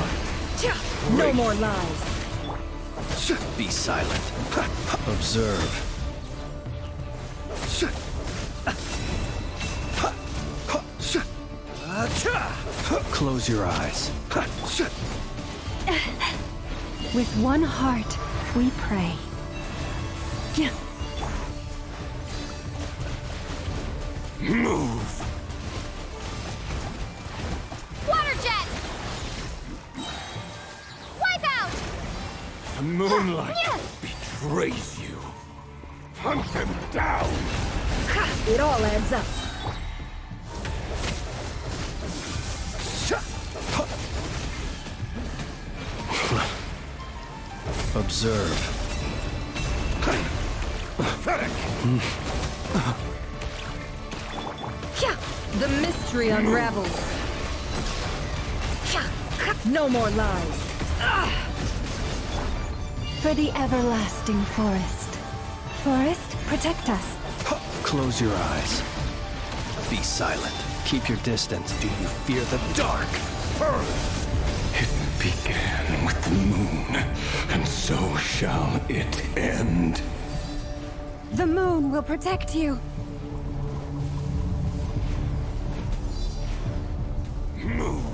No more lies. Be silent. Observe. Close your eyes. With one heart, we pray. Move! Water jet! Wipe out! The moonlight betrays you. Hunt him down! It all adds up. Observe. The mystery unravels. No more lies. For the everlasting forest. Forest, protect us. Close your eyes. Be silent. Keep your distance. Do you fear the dark? It began with the moon, and so shall it end. The moon will protect you. Move!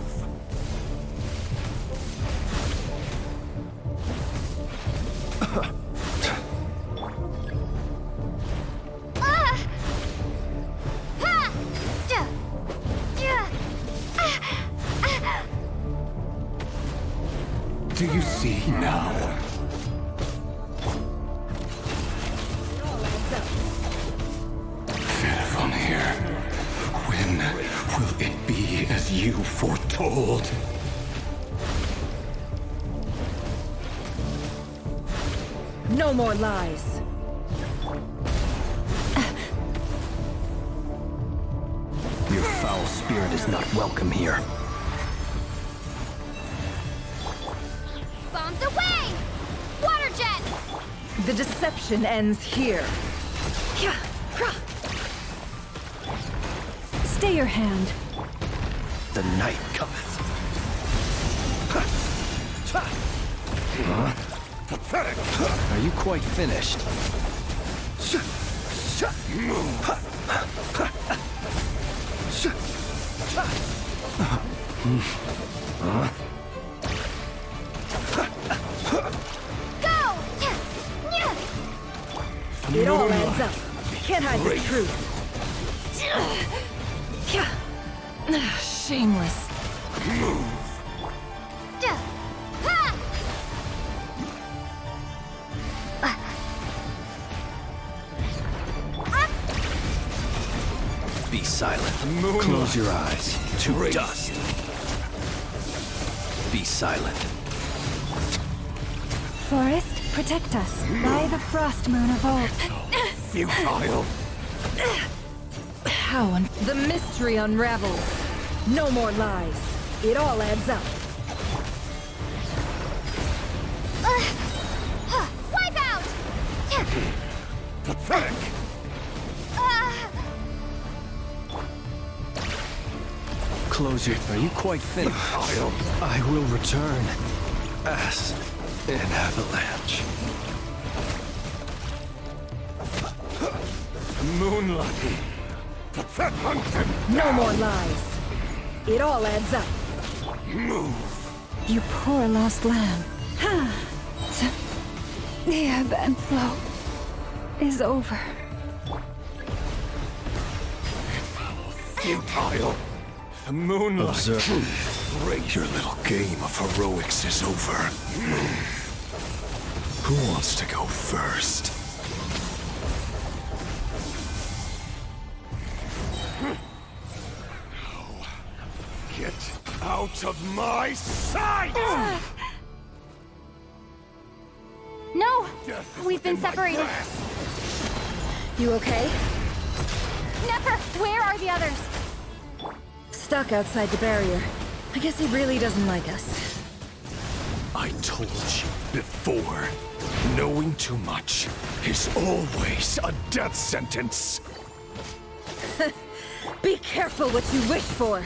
Do you see now? Faded, when will it be as you foretold? No more lies. Your foul spirit is not welcome here. Bombs away! Water jet! The deception ends here. Stay your hand. The night cometh. Are you quite finished? Go! It all adds up. Can't hide the truth. Shameless. Be silent. Close your eyes. To dust. Be silent. Forest, protect us. By the frost moon of old. Futile. How the mystery unravels. No more lies. It all adds up. Wipe out! Pathetic! Close your... Are you quite finished? I will return. As an avalanche. Moonlight. No more lies. It all adds up. Move. You poor lost lamb. The ebb and flow is over. Futile. The moonlight. Observe. Great. Your little game of heroics is over. Who wants to go first? Get out of my sight! No! We've been separated. You okay? Nefer, where are the others? Stuck outside the barrier. I guess he really doesn't like us. I told you before, knowing too much is always a death sentence. Be careful what you wish for.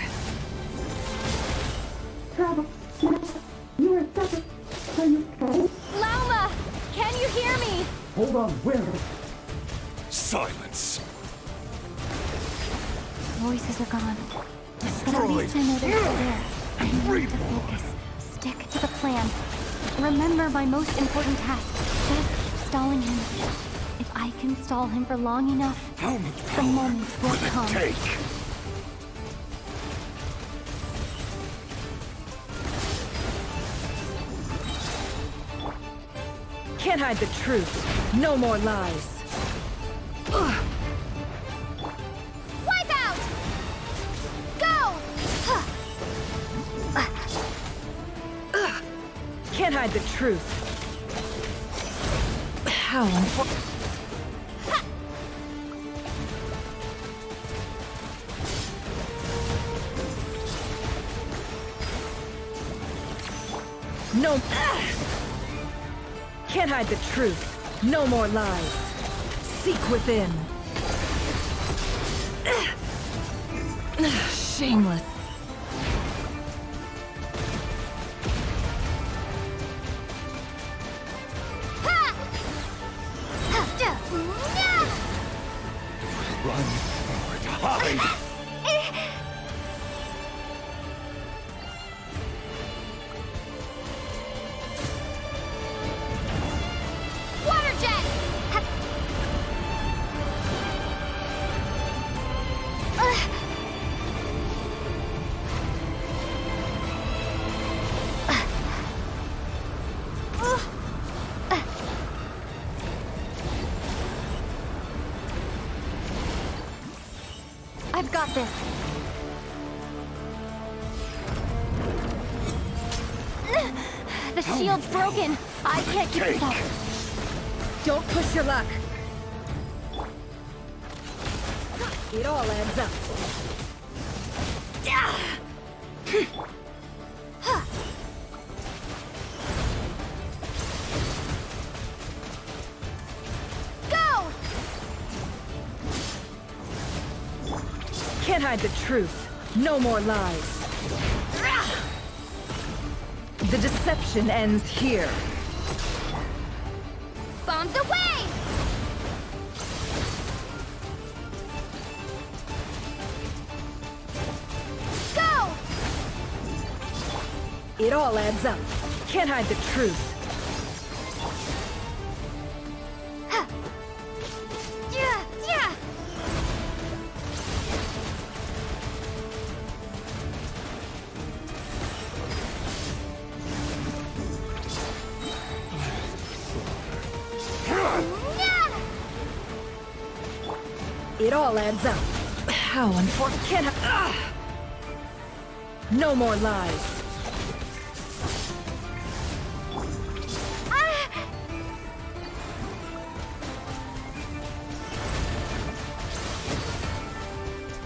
Lauma, can you hear me? Hold on, where? Silence. Voices are gone. But at Destroyed. least I know they're still there. I need to focus. Stick to the plan. Remember my most important task. Just keep stalling him. If I can stall him for long enough, the moment will come. Can't hide the truth. No more lies. Wipe out! Go! Can't hide the truth. How unfortunate. No. Can't hide the truth. No more lies. Seek within. Shameless. Run or hide. Water jet! I've got this. The shield's broken. I can't keep this up. Don't push your luck. It all adds up. Go! Can't hide the truth. No more lies. The deception ends here. Bombs away! Go! It all adds up. Can't hide the truth. Yeah, yeah. It all adds up. How unfortunate. No more lies.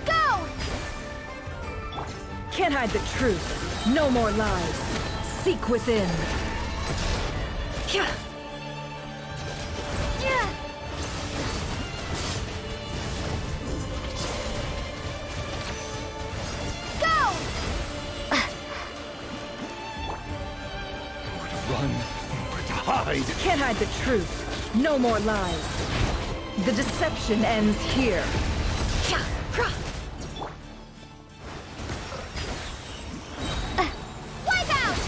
Go! Can't hide the truth. No more lies. Seek within. Yeah. Go! Run or hide. Can't hide the truth. No more lies. The deception ends here. Wipe out!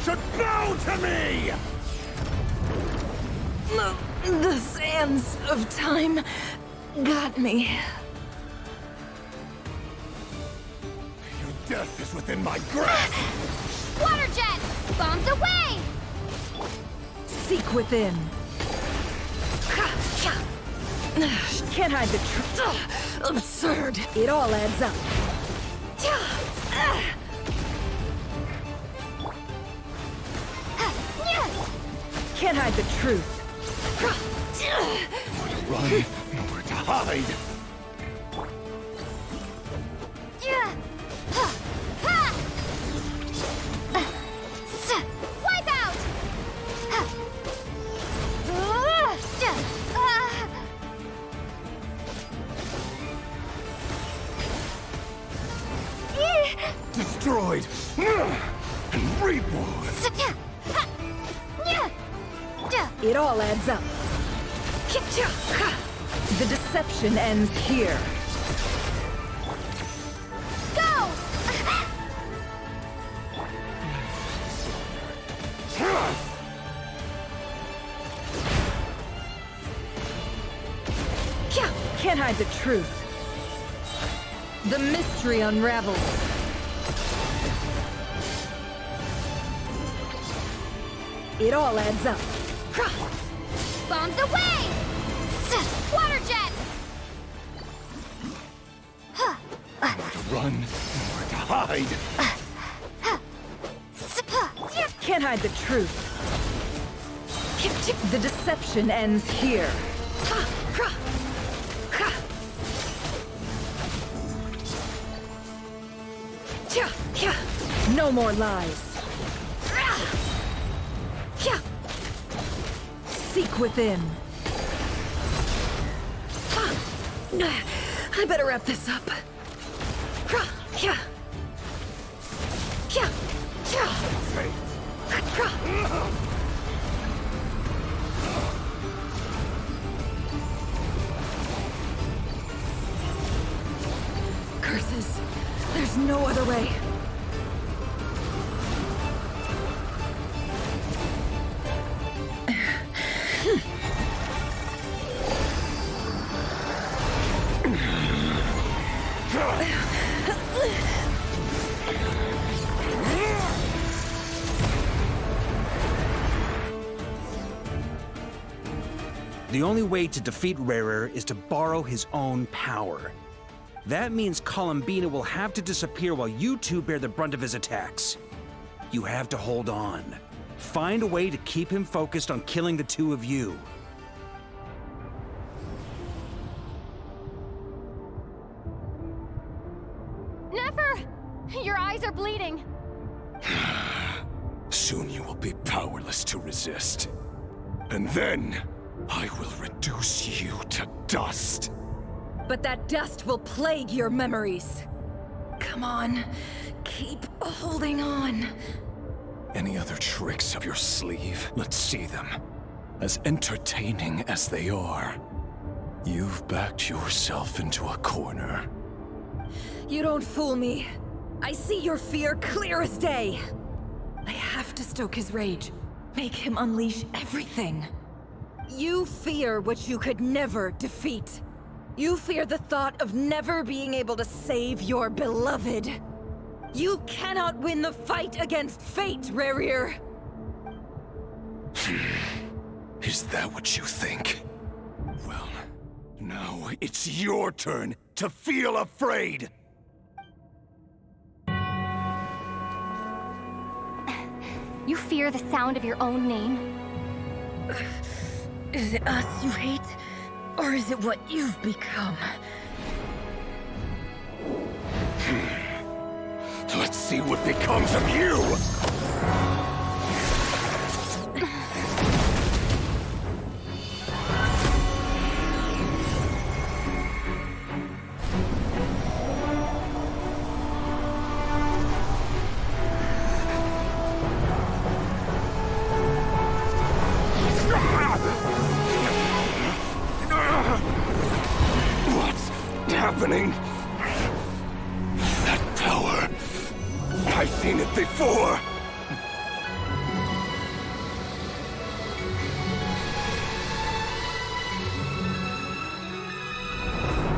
Should bow to me! The sands of time got me. Death is within my grasp! Water jet! Bombs away! Seek within. Can't hide the truth. Absurd. It all adds up. Can't hide the truth. Run, nowhere to hide! Wipe out! Destroyed! And reborn! It all adds up. The deception ends here. Go! Can't hide the truth. The mystery unravels. It all adds up. Bombs away! Water jet! Nowhere to run, nowhere to hide! Can't hide the truth. The deception ends here. No more lies. Seek within. I better wrap this up. Curses. There's no other way. The only way to defeat Rarer is to borrow his own power. That means Columbina will have to disappear while you two bear the brunt of his attacks. You have to hold on. Find a way to keep him focused on killing the two of you. Nefer! Your eyes are bleeding. Soon you will be powerless to resist. And then, I will reduce you to dust. But that dust will plague your memories. Come on, keep holding on. Any other tricks up your sleeve? Let's see them. As entertaining as they are, you've backed yourself into a corner. You don't fool me. I see your fear clear as day. I have to stoke his rage. Make him unleash everything. You fear what you could never defeat. You fear the thought of never being able to save your beloved. You cannot win the fight against fate, Rarer. Is that what you think? Well, now it's your turn to feel afraid! You fear the sound of your own name? Is it us you hate? Or is it what you've become? Let's see what becomes of you! What's happening? That power. I've seen it before.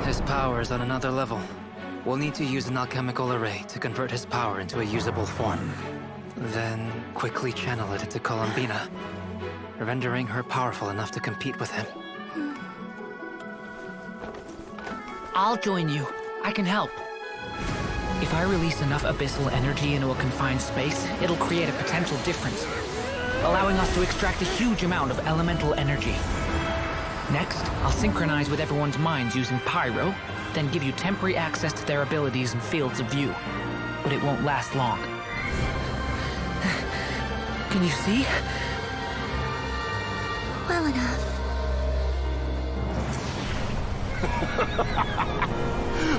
His power is on another level. We'll need to use an alchemical array to convert his power into a usable form. Then quickly channel it into Columbina, rendering her powerful enough to compete with him. I'll join you. I can help. If I release enough abyssal energy into a confined space, it'll create a potential difference, allowing us to extract a huge amount of elemental energy. Next, I'll synchronize with everyone's minds using Pyro, then give you temporary access to their abilities and fields of view. But it won't last long. Can you see? Well enough.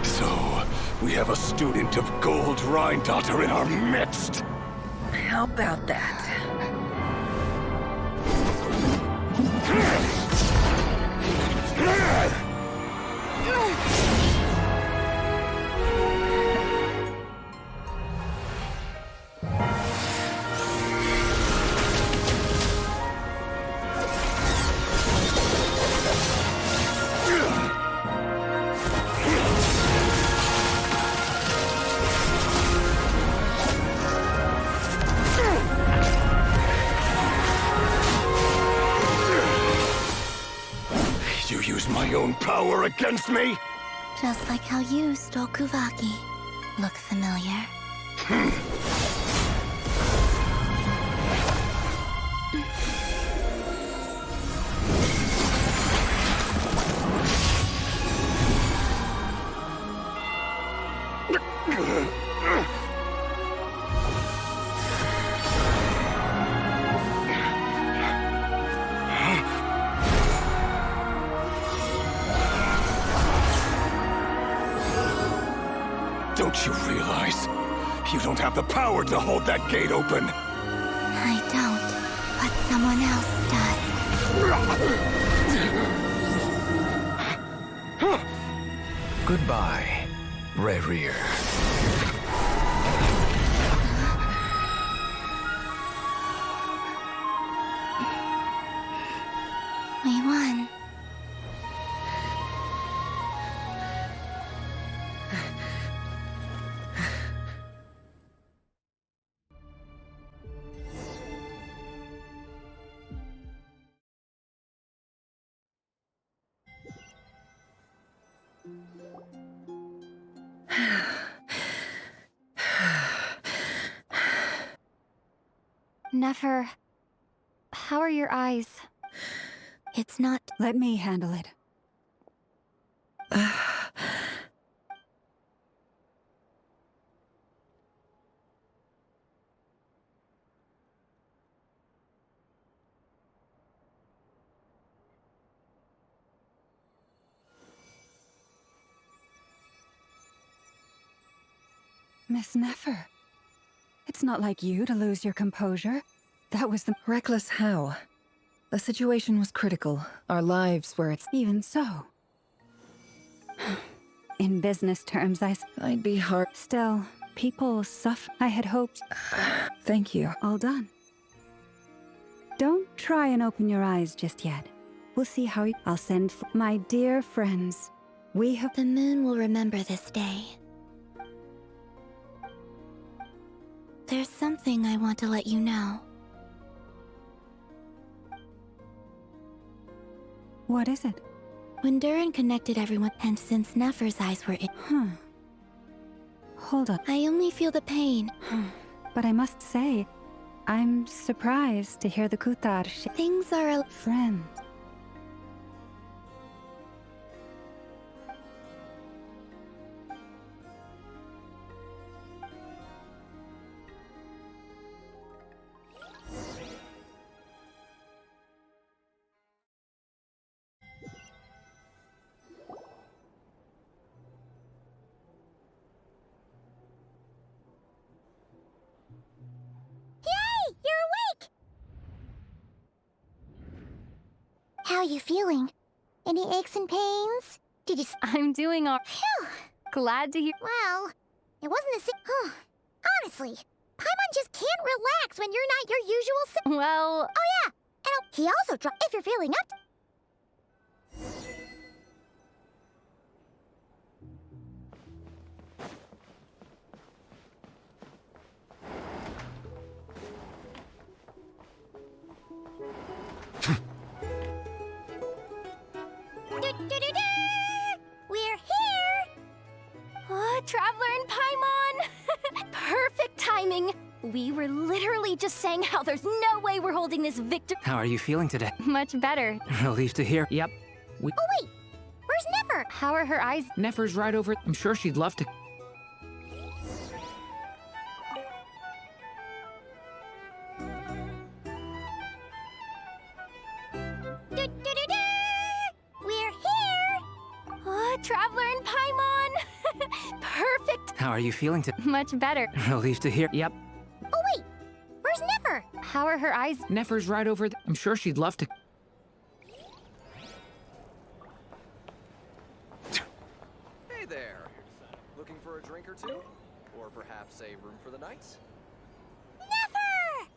So, we have a student of Gold Rhine-Daughter in our midst. How about that? You use my own power against me? Just like how you stole Kuvaki. Look familiar? Don't you realize? You don't have the power to hold that gate open. I don't, but someone else does. Goodbye, Rerir. We won. Nefer, how are your eyes? It's not... Let me handle it. Miss Nefer, it's not like you to lose your composure. That was the... Reckless how? The situation was critical. Our lives were at... Even so. In business terms, I'd be hard... Still, people suffer. I had hoped... Thank you. All done. Don't try and open your eyes just yet. We'll see how I'll send... My dear friends, we have... The moon will remember this day. There's something I want to let you know. What is it? When Durin connected everyone, and since Nefer's eyes were in... Hold on. I only feel the pain. But I must say, I'm surprised to hear the Kutar Things are a... Friend. How are you feeling? Any aches and pains? Did you... I'm doing all... Phew! Glad to hear... Well, it wasn't the same... Honestly, Paimon just can't relax when you're not your usual... Well... Oh yeah! And he also if you're feeling up... we were literally just saying how there's no way we're holding this victory. How are you feeling today? Much better. Relieved to hear. Yep. Oh wait, where's Nefer? How are her eyes? Nefer's right over. I'm sure she'd love to. We're here! Traveler and Paimon! Perfect! How are you feeling today? Much better. Relieved to hear. Yep. Oh wait, where's Nefer? How are her eyes? Nefer's right over. I'm sure she'd love to. Hey there. Looking for a drink or two? Or perhaps a room for the night? Nefer!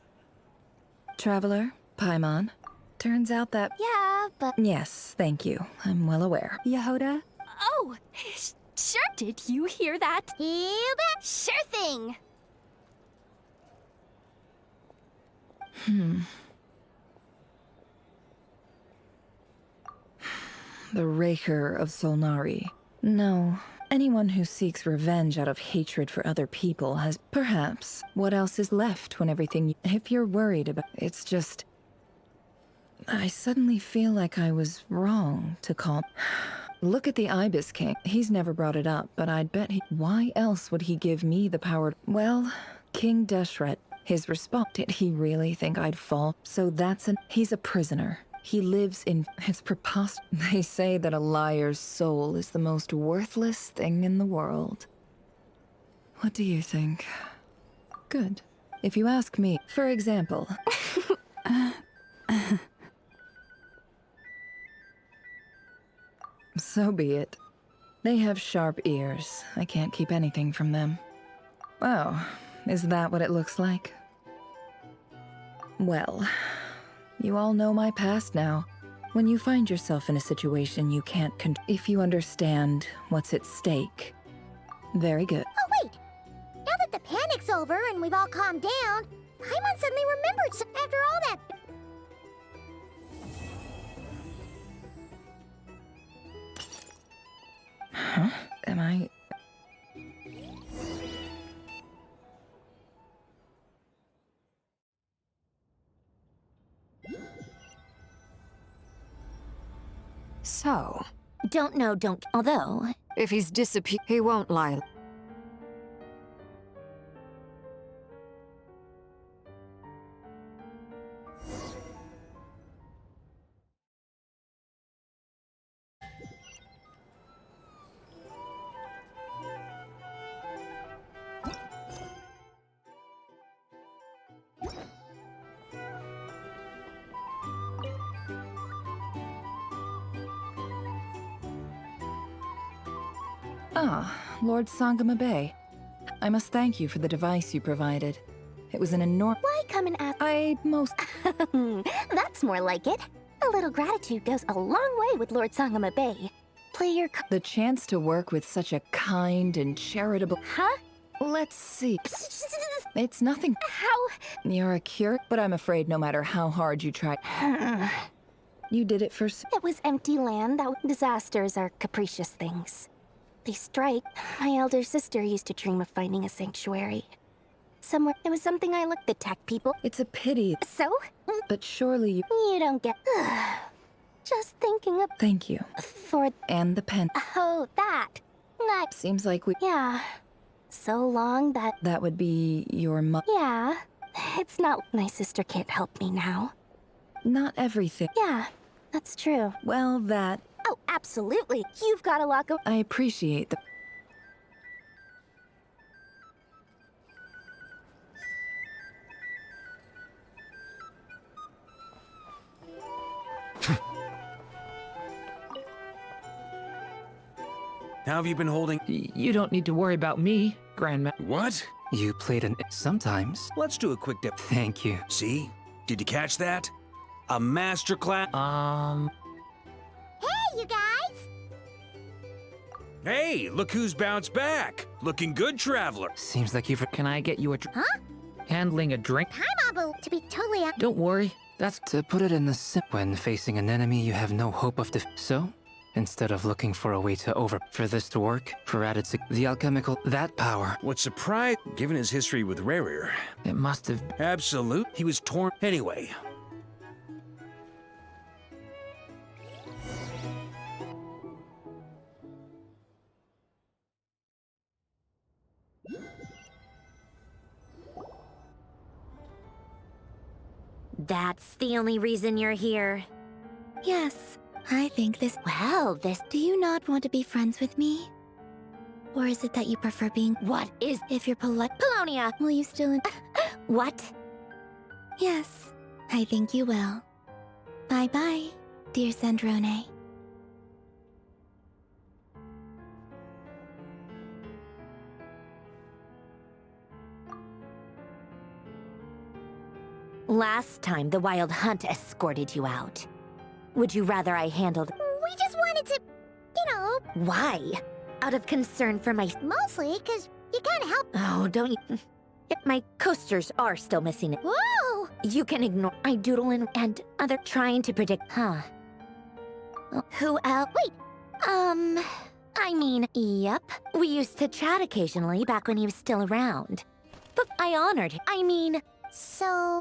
Traveler, Paimon. Turns out that... Yeah, but... Yes, thank you. I'm well aware. Yehoda? Oh, sure. Did you hear that? You bet. Sure thing. The Raker of Solnari. No. Anyone who seeks revenge out of hatred for other people has... Perhaps. What else is left when everything... If you're worried about... It's just... I suddenly feel like I was wrong to call... Look at the Ibis King. He's never brought it up, but I'd bet he... Why else would he give me the power... Well, King Deshret, his response... Did he really think I'd fall? So that's an... He's a prisoner. He lives in... It's preposterous. They say that a liar's soul is the most worthless thing in the world. What do you think? Good. If you ask me, for example... So be it. They have sharp ears. I can't keep anything from them. Oh, is that what it looks like? Well, you all know my past now. When you find yourself in a situation you can't if you understand what's at stake. Very good. Oh wait! Now that the panic's over and we've all calmed down, Paimon suddenly remembered after all that... Huh? Am I... So, Don't know, don't... Although... if he's disappeared, he won't lie. Ah, Lord Sangama Bay. I must thank you for the device you provided. It was an enormous... Why come and ask? That's more like it. A little gratitude goes a long way with Lord Sangama Bay. Play your... The chance to work with such a kind and charitable... Huh? Let's see. It's nothing. How? You're a cure, but I'm afraid no matter how hard you try... You did it for... It was empty land. Disasters are capricious things. They strike. My elder sister used to dream of finding a sanctuary. Somewhere. It was something I looked at tech people. It's a pity. So? But surely you... You don't get... Just thinking of... Thank you. For... And the pen. Oh, that. That... Seems like we... Yeah. So long that... That would be your Yeah. It's not... My sister can't help me now. Not everything. Yeah, that's true. Well, that... Oh, absolutely. You've got a lot of... I appreciate the... How have you been holding... You don't need to worry about me, Grandma. What? You played an... Sometimes. Let's do a quick dip. Thank you. See? Did you catch that? A masterclass... Hey, you guys! Hey, look who's bounced back. Looking good, Traveler. Seems like you've... Can I get you a... Huh? Handling a drink? Paimon, to be totally... Don't worry. That's... To put it in the sim... When facing an enemy you have no hope of So, instead of looking for a way to for this to work, for added the alchemical, that power. What's surprised, given his history with Rarer? It must have... Absolute. He was torn. Anyway. That's the only reason you're here. Yes, I think this... Well, this... Do you not want to be friends with me? Or is it that you prefer being... What is... If you're polite... Polonia! Will you still... What? Yes, I think you will. Bye-bye, dear Sandrone. Last time, the Wild Hunt escorted you out. Would you rather I handled... We just wanted to... you know... Why? Out of concern for my... Mostly, because you can't help... Oh, don't you... My coasters are still missing it. Whoa! You can ignore... I doodle and other... Trying to predict... Huh. Who else... Wait! I mean... Yep. We used to chat occasionally back when he was still around. But I honored him. I mean... So...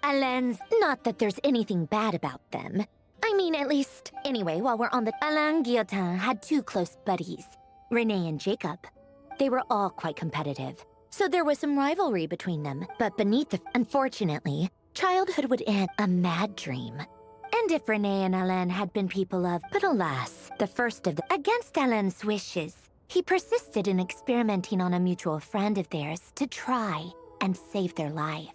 Alain's... Not that there's anything bad about them. I mean, at least... Anyway, while we're on the... Alain Guillotin had two close buddies. Renee and Jacob. They were all quite competitive. So there was some rivalry between them. But beneath the... Unfortunately, childhood would end a mad dream. And if Renee and Alain had been people of... But alas, the first of the... Against Alain's wishes, he persisted in experimenting on a mutual friend of theirs to try and save their life.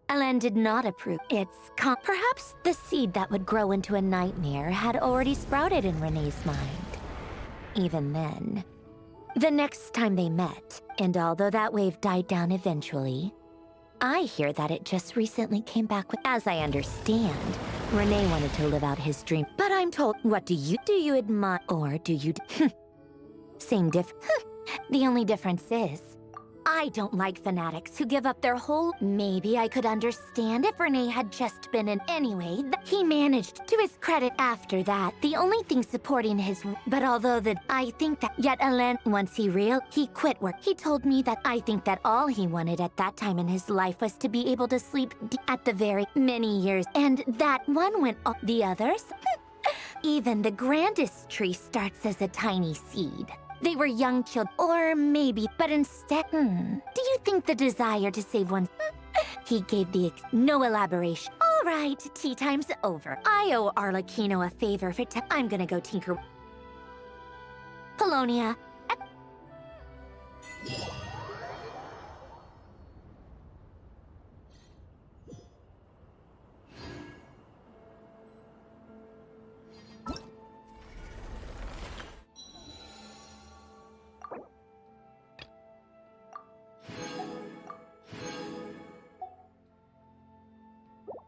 Alain did not approve. Perhaps the seed that would grow into a nightmare had already sprouted in Renee's mind. Even then. The next time they met, and although that wave died down eventually, I hear that it just recently came back with... As I understand, Renee wanted to live out his dream, but I'm told... What do you admire, or do you... Same The only difference is... I don't like fanatics who give up their whole... Maybe I could understand if Renee had just been in... Anyway, he managed, to his credit after that, the only thing supporting his... But although I think that... Yet Alain, once he quit work. He told me that I think that all he wanted at that time in his life was to be able to sleep at the very many years. And that one went on. The others? Even the grandest tree starts as a tiny seed. They were young children, or maybe, but instead, do you think the desire to save one... He gave no elaboration. All right, tea time's over. I owe Arlecchino a favor for I'm gonna go tinker... Polonia.